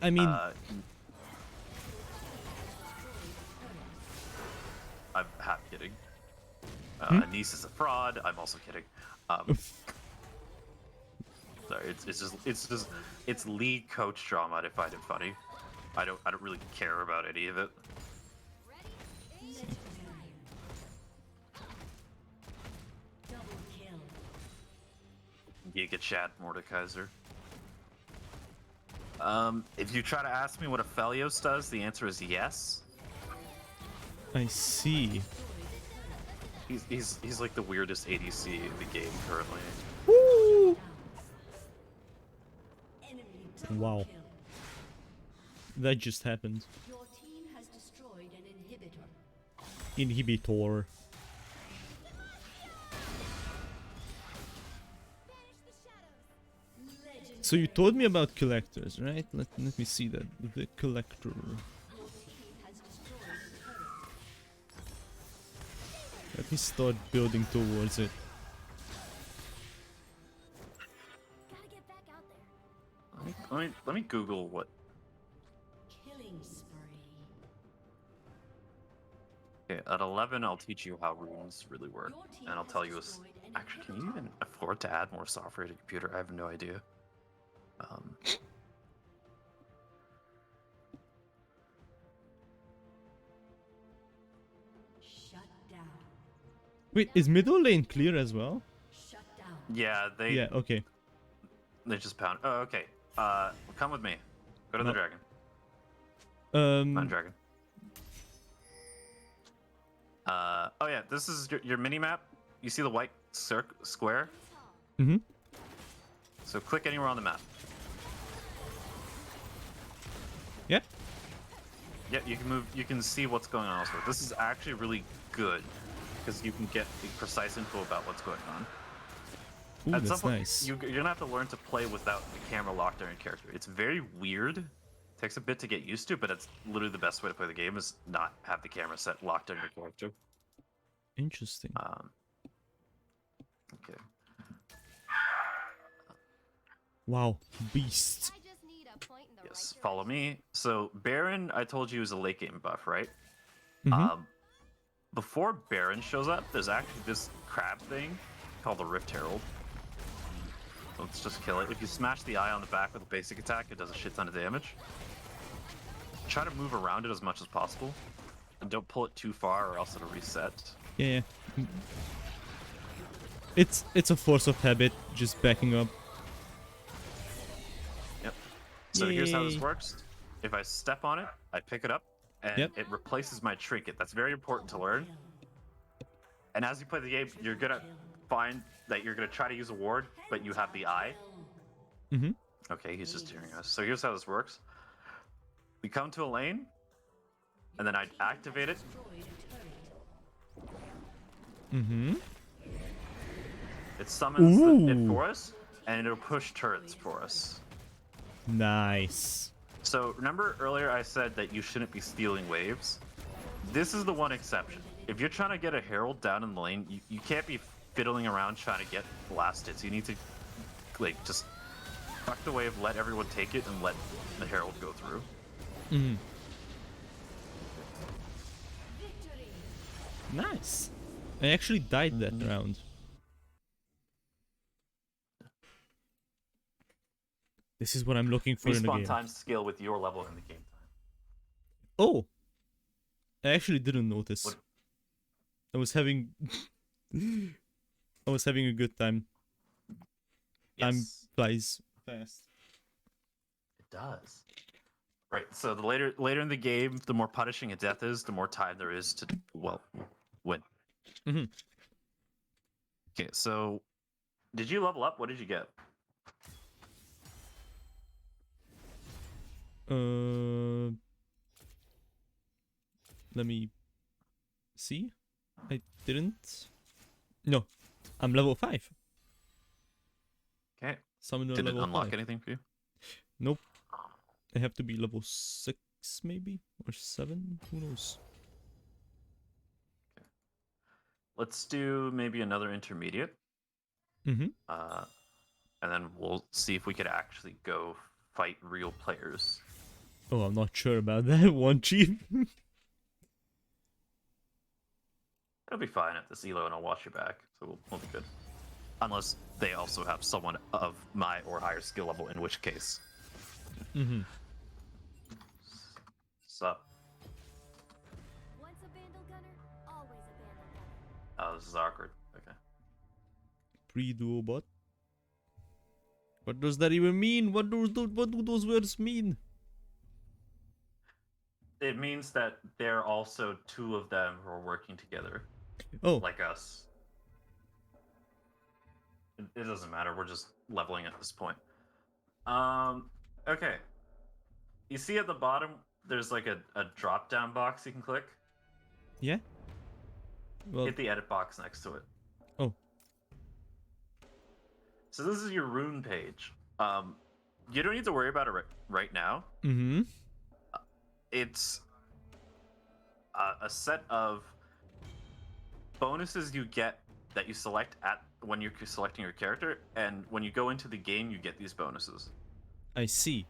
I mean, I'm half kidding. Niece is a fraud. I'm also kidding. Sorry, it's league coach drama. I find it funny. I don't really care about any of it. Double kill. Giga Chat Mordekaiser. If you try to ask me what a Felios does, the answer is yes. I see. He's like the weirdest ADC in the game currently. Woo! Enemy double Wow. kill. That just happened. Your team has destroyed an inhibitor. Inhibitor. Legend. So you told me about collectors, right? Let me see that. The collector. Your team has destroyed a turret. Let me start building towards it. Gotta get back out there. Let me Google what. Killing spree. Okay, at 11, I'll teach you how runes really work, Your team and I'll has tell you. destroyed an Actually, can you inhibitor. even afford to add more software to your computer? I have no idea. Shut down. Wait, is middle lane clear as well? Shut down. Yeah, Yeah, okay. they just pound. Oh, okay. Come with me. Go to the No. dragon. Not Um, dragon. Oh yeah, this is your mini map. You see the white square? mm-hmm. So click anywhere on the map. Yeah. Yeah, you can move. You can see what's going on elsewhere. This is actually really good because you can get the precise info about what's going on. Ooh, At some that's point, nice. you're gonna have to learn to play without the camera locked on your character. It's very weird. Takes a bit to get used to, but it's literally the best way to play the game is not have the camera set locked on your character. Interesting. Okay. Wow, beast. I just need a point in the Yes, right follow me. So Baron, I told you is a late game buff, right? Mm-hmm. Before Baron shows up, there's actually this crab thing called the Rift Herald. Let's just kill it. If you smash the eye on the back with a basic attack, it does a shit ton of damage. Try to move around it as much as possible. And don't pull it too far or else it'll reset. Yeah. It's a force of habit, just backing up. Yep. So here's how this Yay. works. If I step on it, I pick it up, and Yep. it replaces my trinket. That's very important to learn. And as you play the game, you're gonna find that you're gonna try to use a ward, but you have the eye. Mm-hmm. Okay, he's just hearing us. So here's how this works. We come to a lane, and then I activate it. Destroyed a turret. Mm-hmm. It summons it Ooh. for us, and it'll push turrets for us. Nice. So remember earlier I said that you shouldn't be stealing waves? This is the one exception. If you're trying to get a herald down in the lane, you can't be fiddling around trying to get blasted. So you need to like just fuck the wave, let everyone take it, and let the herald go through. Mm-hmm. Victory. Nice. I actually died that round. This is what I'm looking for in a Respawn game. times scale with your level in the game time. Oh, I actually didn't notice. What? I was having, I was having a good time. Time Yes, flies fast. it does. Right. So the later in the game, the more punishing a death is, the more time there is to win. Mm-hmm. Okay. So, did you level up? What did you get? Let me see. I didn't. No, I'm level 5. Okay. Summoner Did it level unlock 5. anything for you? Nope. I have to be level 6 maybe? Or 7? Who knows? Let's do maybe another intermediate. Mm-hmm. And then we'll see if we could actually go fight real players. Oh, I'm not sure about that one, Chief. It'll be fine at this elo, and I'll watch your back, so we'll be good. Unless they also have someone of my or higher skill level, in which case. Mm-hmm. Sup? Once a vandal gunner, always a vandal gunner. Oh, this is awkward. Okay. Pre-duo bot? What does that even mean? What do those words mean? It means that there are also two of them who are working together, Oh, like us. It doesn't matter. We're just leveling at this point. Okay. You see at the bottom, there's like a drop-down box you can click. yeah? Well, Hit the edit box next to it. oh, So this is your rune page. You don't need to worry about it right now. mm-hmm. It's a set of bonuses you get that you select at when you're selecting your character, and when you go into the game, you get these bonuses. I see.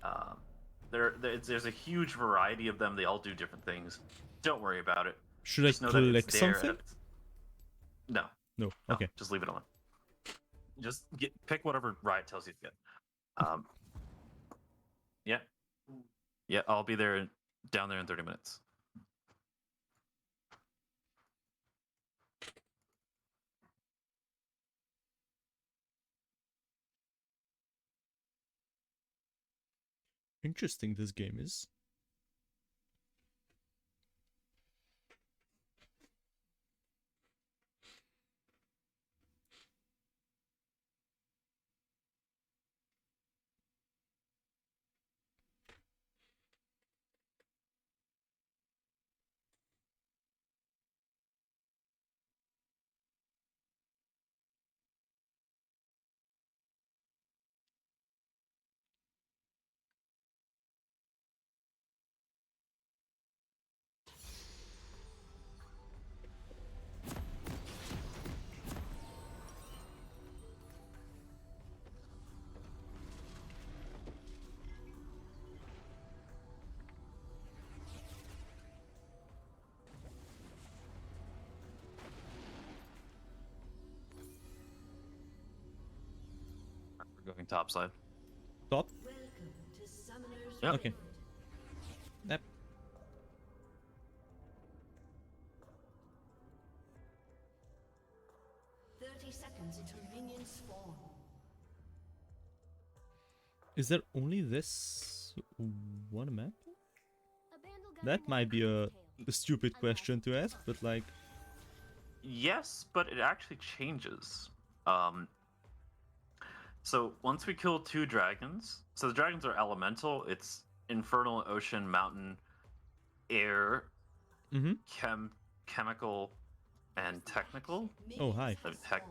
There's a huge variety of them. They all do different things. Don't worry about it. Should I Just know that it's click there. something? No, No. no, Okay. just leave it alone. Just pick whatever Riot tells you to get. Yeah, I'll be there down there in 30 minutes. Interesting this game is. We're going topside. Top? Welcome to Summoner's Yep. Okay. Yep. Seconds until minions spawn. Is there only this one map? A vandal gunner That will might be have a tail. stupid question to ask, but like, Yes, but it actually changes. So once we kill 2 dragons, so the dragons are elemental. It's infernal, ocean, mountain, air, mm-hmm. chemical, and technical. Oh, hi. Heck.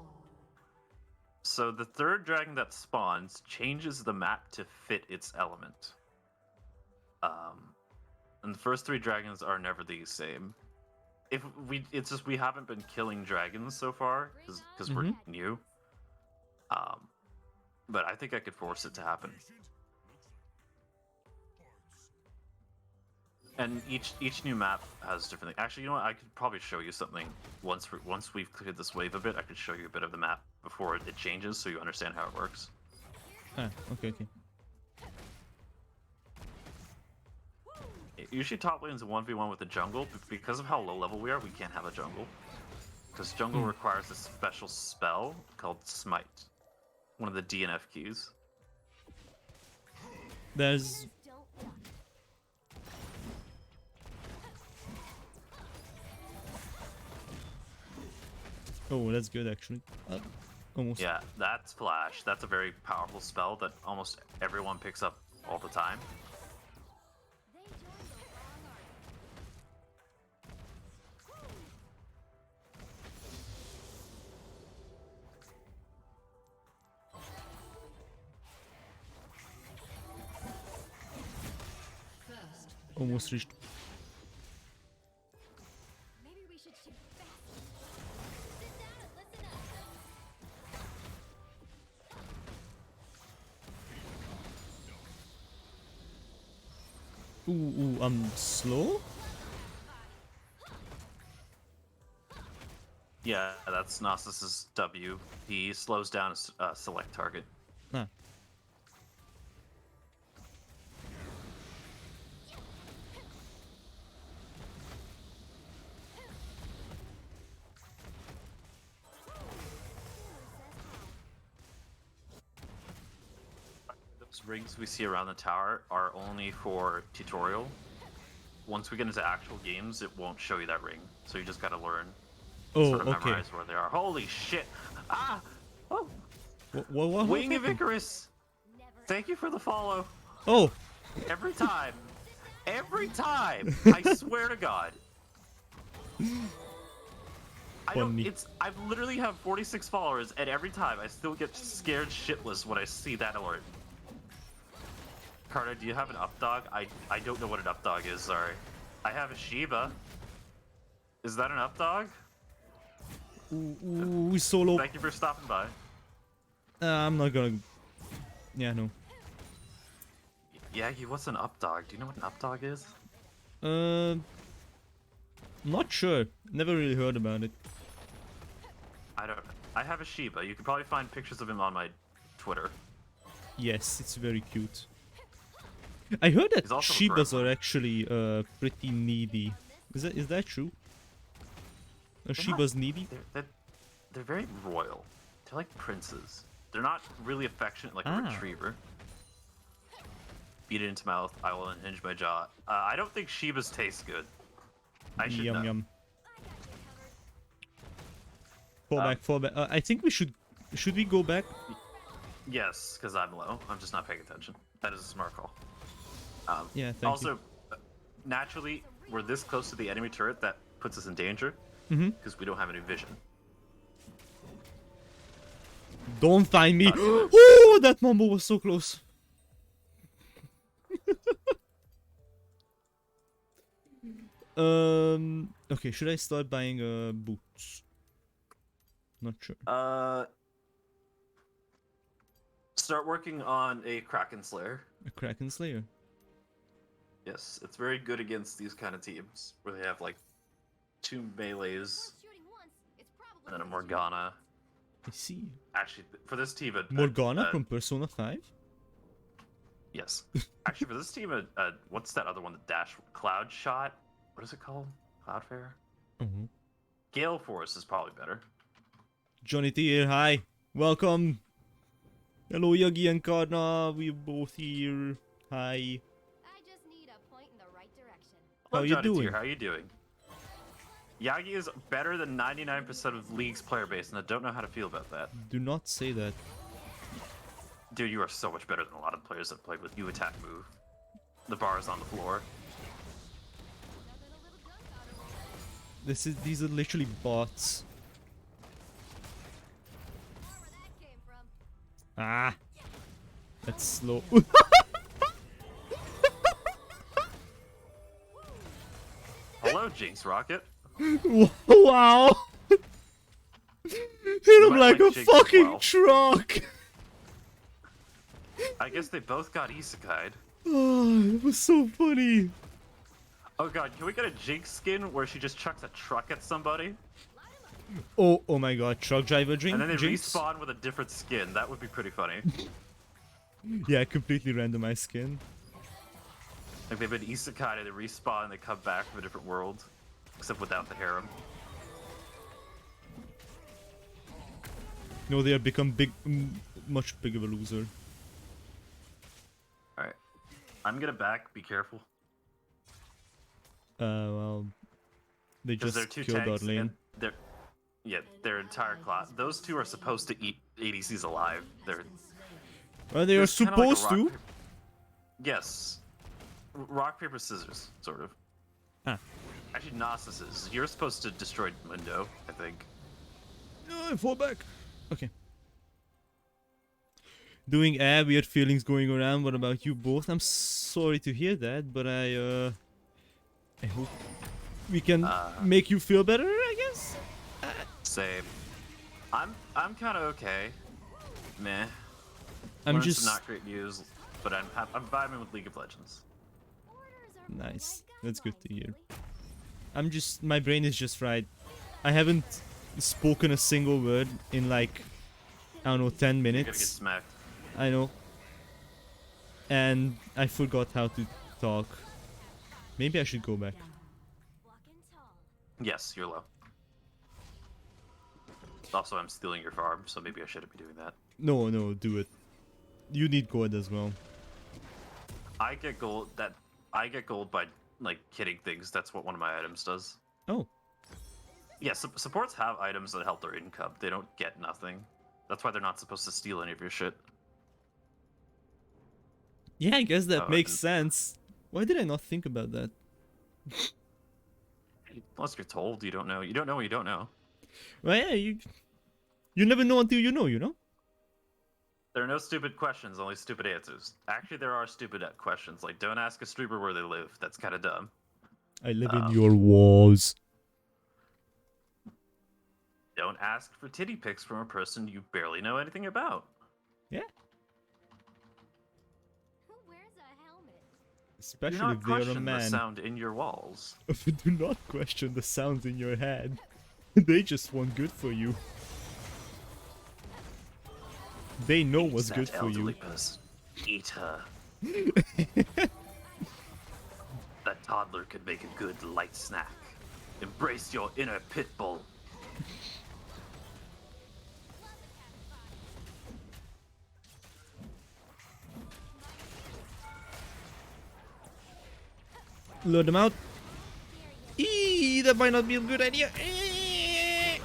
So the 3rd dragon that spawns changes the map to fit its element. And the first 3 dragons are never the same. It's just we haven't been killing dragons so far because we're new. But I think I could force it to happen. And each new map has different things. Actually, you know what? I could probably show you something once we've cleared this wave a bit. I could show you a bit of the map before it changes, so you understand how it works. Ah, okay. Usually top lane's a 1v1 with the jungle, but because of how low level we are, we can't have a jungle. Because jungle requires a special spell called Smite. One of the DNF keys. There's... Don't walk. Oh, that's good actually. Almost. Yeah, that's Flash. That's a very powerful spell that almost everyone picks up all the time. They joined the wrong army. Almost reached. Maybe we should shoot fast. Sit down and listen up. I'm slow? Yeah, that's Gnosis's W. He slows down a select target. Ah. Those rings we see around the tower are only for tutorial. Once we get into actual games, it won't show you that ring. So you just gotta learn. Oh, Sort of okay. memorize where they are. Holy shit! Ah! Oh! What Wing of happened? Icarus! Thank you for the follow. Oh, Every time. Every time! I swear to God. Funny. I literally have 46 followers, and every time I still get scared shitless when I see that alert. Carter, do you have an up dog? I don't know what an up dog is, sorry. I have a Shiba. Is that an up dog? ooh, solo. Thank you for stopping by. I'm not gonna. Yeah, no. Yagi, what's an up dog? Do you know what an up dog is? Not sure. Never really heard about it. I don't know. I have a Shiba. You could probably find pictures of him on my Twitter. Yes, it's very cute. I heard that He's also a Shibas grandma. are actually pretty needy. Is that true? Are They're Shibas not- needy? They're very royal. They're like princes. They're not really affectionate like a Ah. retriever. Beat it into mouth. I will unhinge my jaw. I don't think Shibas taste good. I should Yum know. yum. Fall back, fall back. I think we should. Should we go back? Yes, because I'm low. I'm just not paying attention. That is a smart call. Yeah, thank also, naturally, we're this close to the enemy turret that puts us in danger Mhm. because we don't have any vision. Don't find me. Oh, that Mambo was so close. Okay, should I start buying boots? Not sure. Start working on a Kraken Slayer. A Kraken Slayer. Yes, it's very good against these kind of teams where they have like 2 melees Shooting once, it's probably and then a Morgana. I see. Actually, for this team, Morgana from Persona 5? yes. Actually, for this team, what's that other one? The Dash Cloud Shot. What is it called? Cloudfare. Mm-hmm. Gale Force is probably better. Johnny T here, hi. Welcome. Hello, Yagi and Karna. We're both here. Hi. I just need a point in the right direction. How Hello, you Johnny doing? Tier, how you doing? Yagi is better than 99% of League's player base, and I don't know how to feel about that. Do not say that. Dude, you are so much better than a lot of players that played with you attack move. The bar is on the floor. These are literally bots. Where that came from. Ah. That's slow. Hello, Jinx Rocket. Wow. Hit him might like a like Jinx as fucking well. truck. I guess they both got isekai'd. Oh, that was so funny. Oh god, can we get a Jinx skin where she just chucks a truck at somebody? Oh my god, truck driver drink. And then they Jinx? respawn with a different skin. That would be pretty funny. Yeah, completely randomized skin. Like they've been isekai'd and they respawn and they come back from a different world. Except without the harem. No, they have become much bigger of a loser. Alright. I'm gonna back, be careful. Well, they Because they're just 2 killed our tanks lane. and they're their entire class. Those 2 are supposed to eat ADCs alive. They're Well, they are it's kinda like a supposed to. rock, yes. Rock, paper, scissors, sort of. Ah. Actually, Gnosis is. You're supposed to destroy Mundo, I think. Fall back. Okay. Doing weird feelings going around. What about you both? I'm sorry to hear that, but I hope we can make you feel better, I guess? Same. I'm kind of okay. Meh. I'm Learned just... some not great news, but I'm vibing with League of Legends. Nice. That's good to hear. I'm just... My brain is just fried. I haven't spoken a single word in like, I don't know, 10 You're gonna get minutes. smacked. I know. And I forgot how to talk. Maybe I should go back. Yes, you're low. Also, I'm stealing your farm, so maybe I shouldn't be doing that. No, no, do it. You need gold as well. I get gold by like hitting things. That's what one of my items does. Oh. Yeah, supports have items that help their income. They don't get nothing. That's why they're not supposed to steal any of your shit. Yeah, I guess that Oh, makes and- sense. Why did I not think about that? Unless you're told, you don't know. You don't know what you don't know. Well, yeah, you never know until you know, you know? There are no stupid questions, only stupid answers. Actually, there are stupid questions, like don't ask a streamer where they live. That's kind of dumb. I live in your walls. Don't ask for titty pics from a person you barely know anything about. Yeah. Who wears a helmet? Do Especially not if they are a question the man. sound in your walls. Do not question the sounds in your head. They just want good for you. They know what's That good for you. elderly person. Eat her. That toddler could make a good light snack. Embrace your inner pit bull. Load them out. Eee, that might not be a good idea. Eee.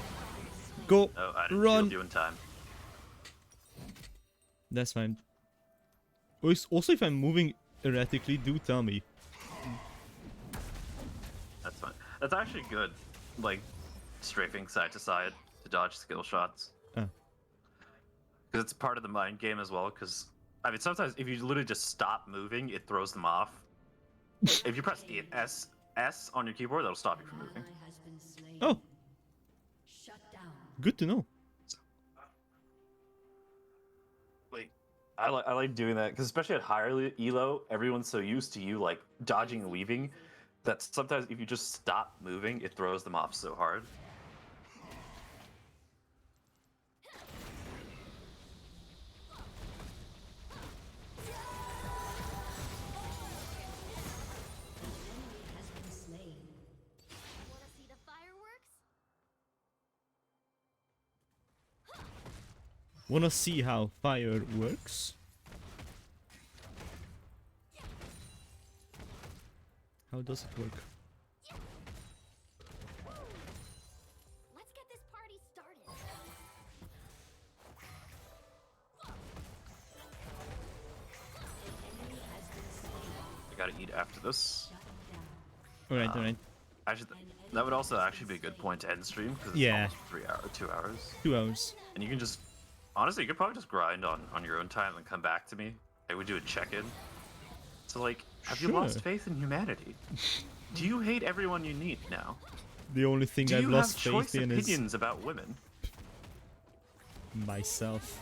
Go. Oh, I didn't Run. shield you in time. That's fine. Also, if I'm moving erratically, do tell me. That's fine. That's actually good. Like, strafing side to side to dodge skill shots. Ah. Because it's part of the mind game as well, because, I mean, sometimes if you literally just stop moving, it throws them off. If you press S on your keyboard, that'll stop you from moving. Ally has been slain. Oh, Shut down. good to know. Like, I like doing that, because especially at higher elo, everyone's so used to you, like, dodging and weaving, that sometimes if you just stop moving, it throws them off so hard. Has been slain. Wanna see the fireworks? Wanna see how fire works? How does it work? Let's get this party started. I gotta eat after this. Alright, alright. Actually, that would also actually be a good point to end stream, because it's Yeah. almost 3 hours, 2 hours. 2 hours. And you can just, honestly, you could probably just grind on your own time and come back to me. I would do a check-in. So, like, have you lost Sure. faith in humanity? Do you hate everyone you meet now? The only thing Do I've you lost have choice faith in is opinions about women? myself.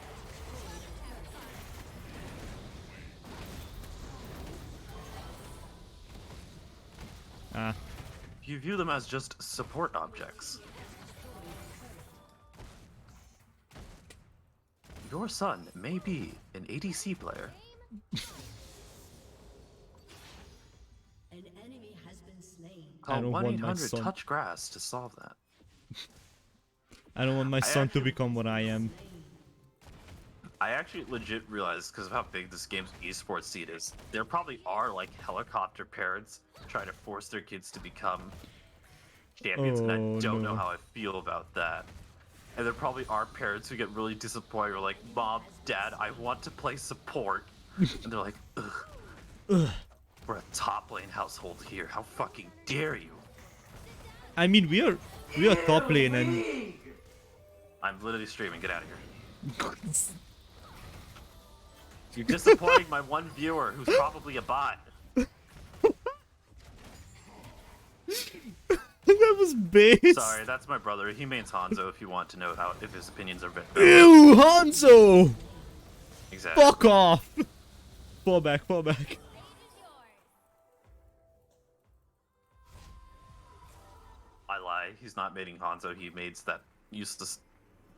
Ah, You view them as just support objects. Your son may be an ADC player. An enemy has been slain. Call don't want my 1-800 son- touch grass to solve that. I don't want my son to actually- become what I am. I actually legit realized, because of how big this game's esports scene is, there probably are like helicopter parents trying to force their kids to become champions, and I Oh, don't know no. how I feel about that. And there probably are parents who get really disappointed, or like, Mom, Dad, I want to play support. And they're like, ugh. We're a top lane household here. How fucking dare you? I mean, we are top lane and I'm literally streaming. Get out of here. You're disappointing my one viewer who's probably a bot. his base. Sorry, that's my brother. He mains Hanzo. If you want to know how if his opinions are better. Ew, Hanzo! Exactly. Fuck off! Fall back, fall back. I lie. He's not mating Hanzo. He mates that useless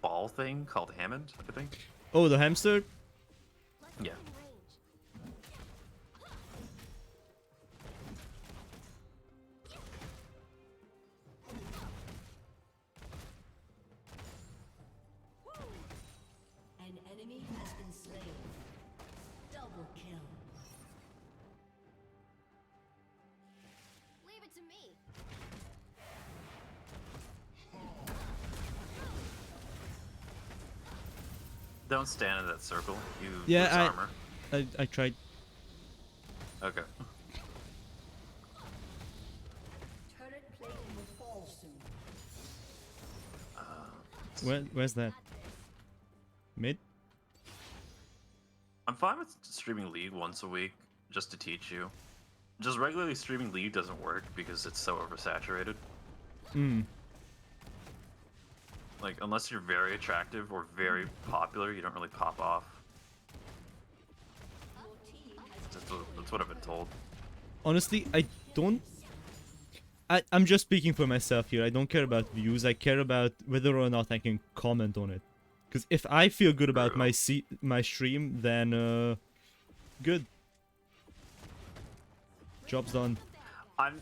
ball thing called Hammond, I think. Oh, the hamster? Yeah. An enemy has been slain. Double kill. Leave it to me. Don't stand in that circle. You Yeah, lose armor. I tried. Okay. Turret plating will fall soon. Where's that? Mid? I'm fine with streaming League once a week, just to teach you. Just regularly streaming League doesn't work because it's so oversaturated. Hmm. Like, unless you're very attractive or very popular, you don't really pop off. That's what I've been told. Honestly, I don't... I'm just speaking for myself here. I don't care about views. I care about whether or not I can comment on it. Because if I feel good about my stream, then good. Job's done. I'm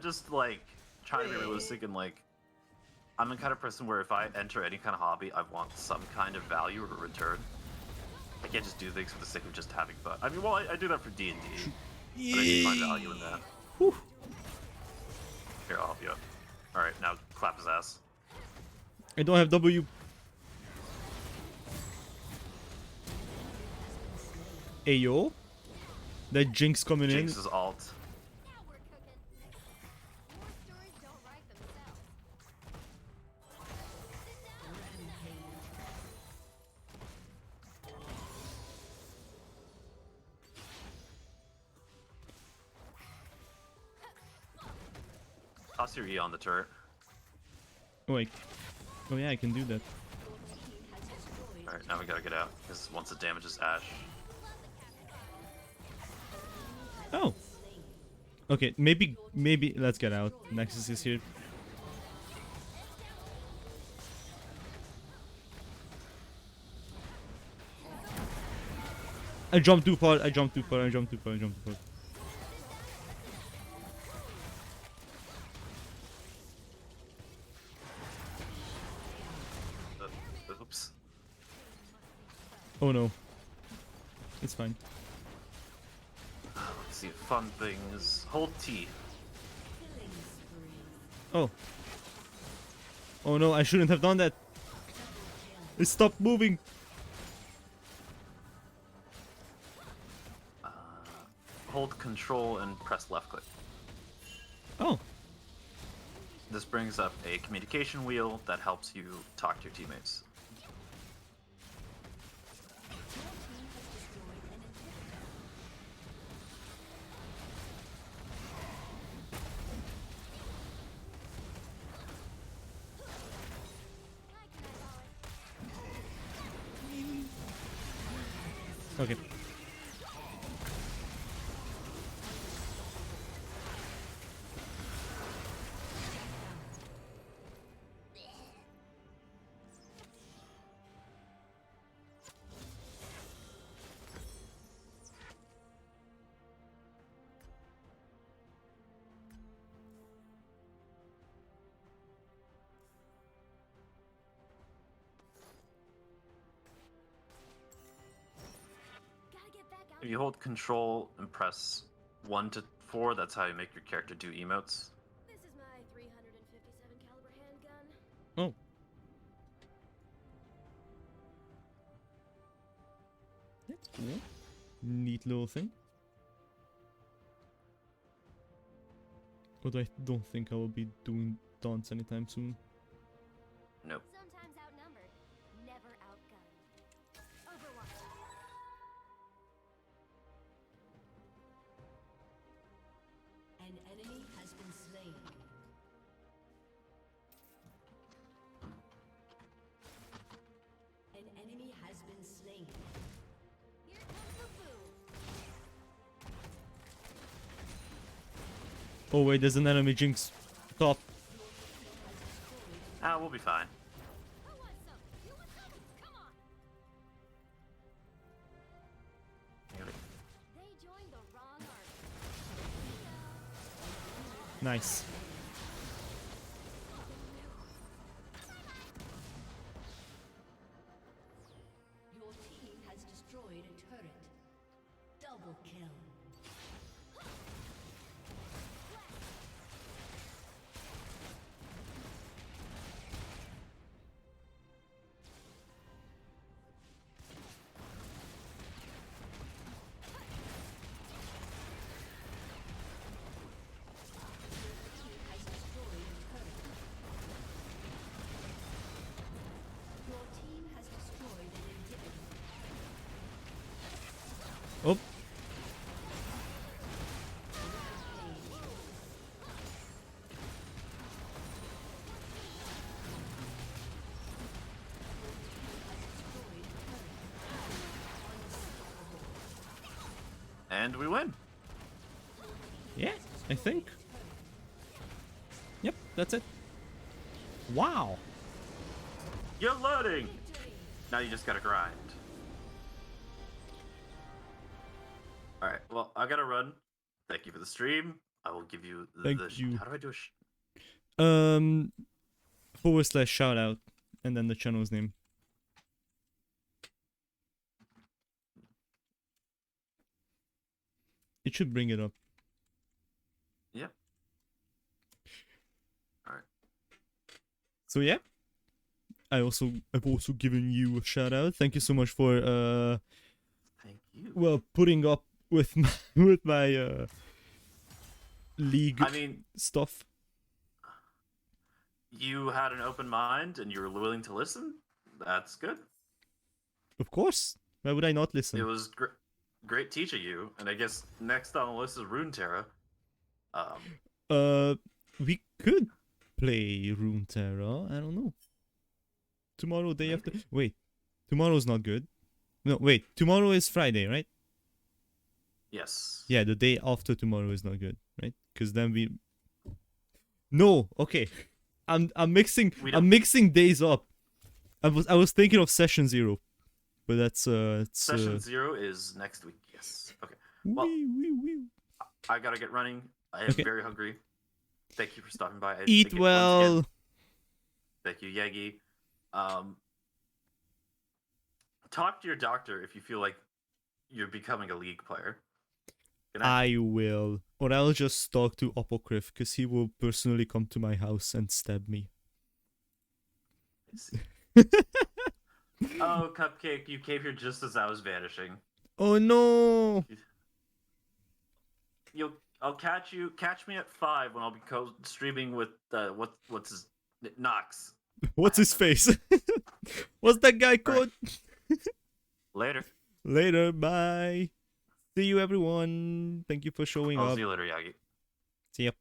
just like trying to be realistic and like I'm the kind of person where if I enter any kind of hobby, I want some kind of value or return. I can't just do things for the sake of just having fun. I mean, well, I do that for D&D, but I do find value in that. Whew. Here, I'll help you up. All right, now clap his ass. I don't have W. Ayo? That Jinx coming in. Jinx's alt. Now we're cooking. More stories don't write themselves. Sit down. Toss your E on the turret. Oh, wait. Oh yeah, I can do that. All right, now we gotta get out because once it damages Ashe. Oh. Okay, maybe let's get out. Nexus is here. I jumped too far. I jumped too far. I jumped too far. I jumped too far. Oops. Oh no. It's fine. Let's see. Fun things. Hold T. Oh. Oh no, I shouldn't have done that. It stopped moving. Hold Control and press left click. Oh. This brings up a communication wheel that helps you talk to your teammates. Okay. Gotta get back out. If you hold Control and press 1 to 4, that's how you make your character do emotes. This is my 357 caliber handgun. Oh. That's cool. Neat little thing. Although I don't think I will be doing taunts anytime soon. Nope. Sometimes outnumbered, never outgunned. Overwatch. An enemy has been slain. Oh wait, there's an enemy Jinx top. Ah, we'll be fine. They joined the wrong army. Nice. Your team has destroyed a turret. Double kill. Has destroyed a turret. Your team has destroyed an inhibitor. Oh, And we win. yeah, I think. Yep, that's it. Wow. You're loading. Now you just gotta grind. All right. Well, I gotta run. Thank you for the stream. I will give you Thank the. you. How do I do a? / shout out and then the channel's name. It should bring it up. Yep. All right. So yeah. I've also given you a shout out. Thank you so much for Thank you. well, putting up with my league I mean, stuff. you had an open mind and you were willing to listen. That's good. Of course. Why would I not It listen? was great teaching you. And I guess next on the list is Runeterra. We could play Runeterra. I don't know. Tomorrow, day after. Wait, tomorrow's not good. No, wait. Tomorrow is Friday, right? Yes. Yeah, the day after tomorrow is not good, right? Because then we. No, okay. I'm mixing days up. I was thinking of session 0, but that's it's, Session 0 is next week. Yes. Okay. Well, wee. I gotta get running. I am Okay. very hungry. Thank you for stopping by. Eat Thank you once well. again. Thank you, Yegi. Talk to your doctor if you feel like you're becoming a league player. Good night. I will, or I'll just talk to Apocryph because he will personally come to my house and stab me. Oh, Cupcake, you came here just as I was vanishing. Oh no! I'll catch me at 5 when I'll be streaming with what's his Nox. What's his face? What's that guy called? Later. Later, bye. See you everyone. Thank you for showing I'll up. see you later, Yagi. See ya.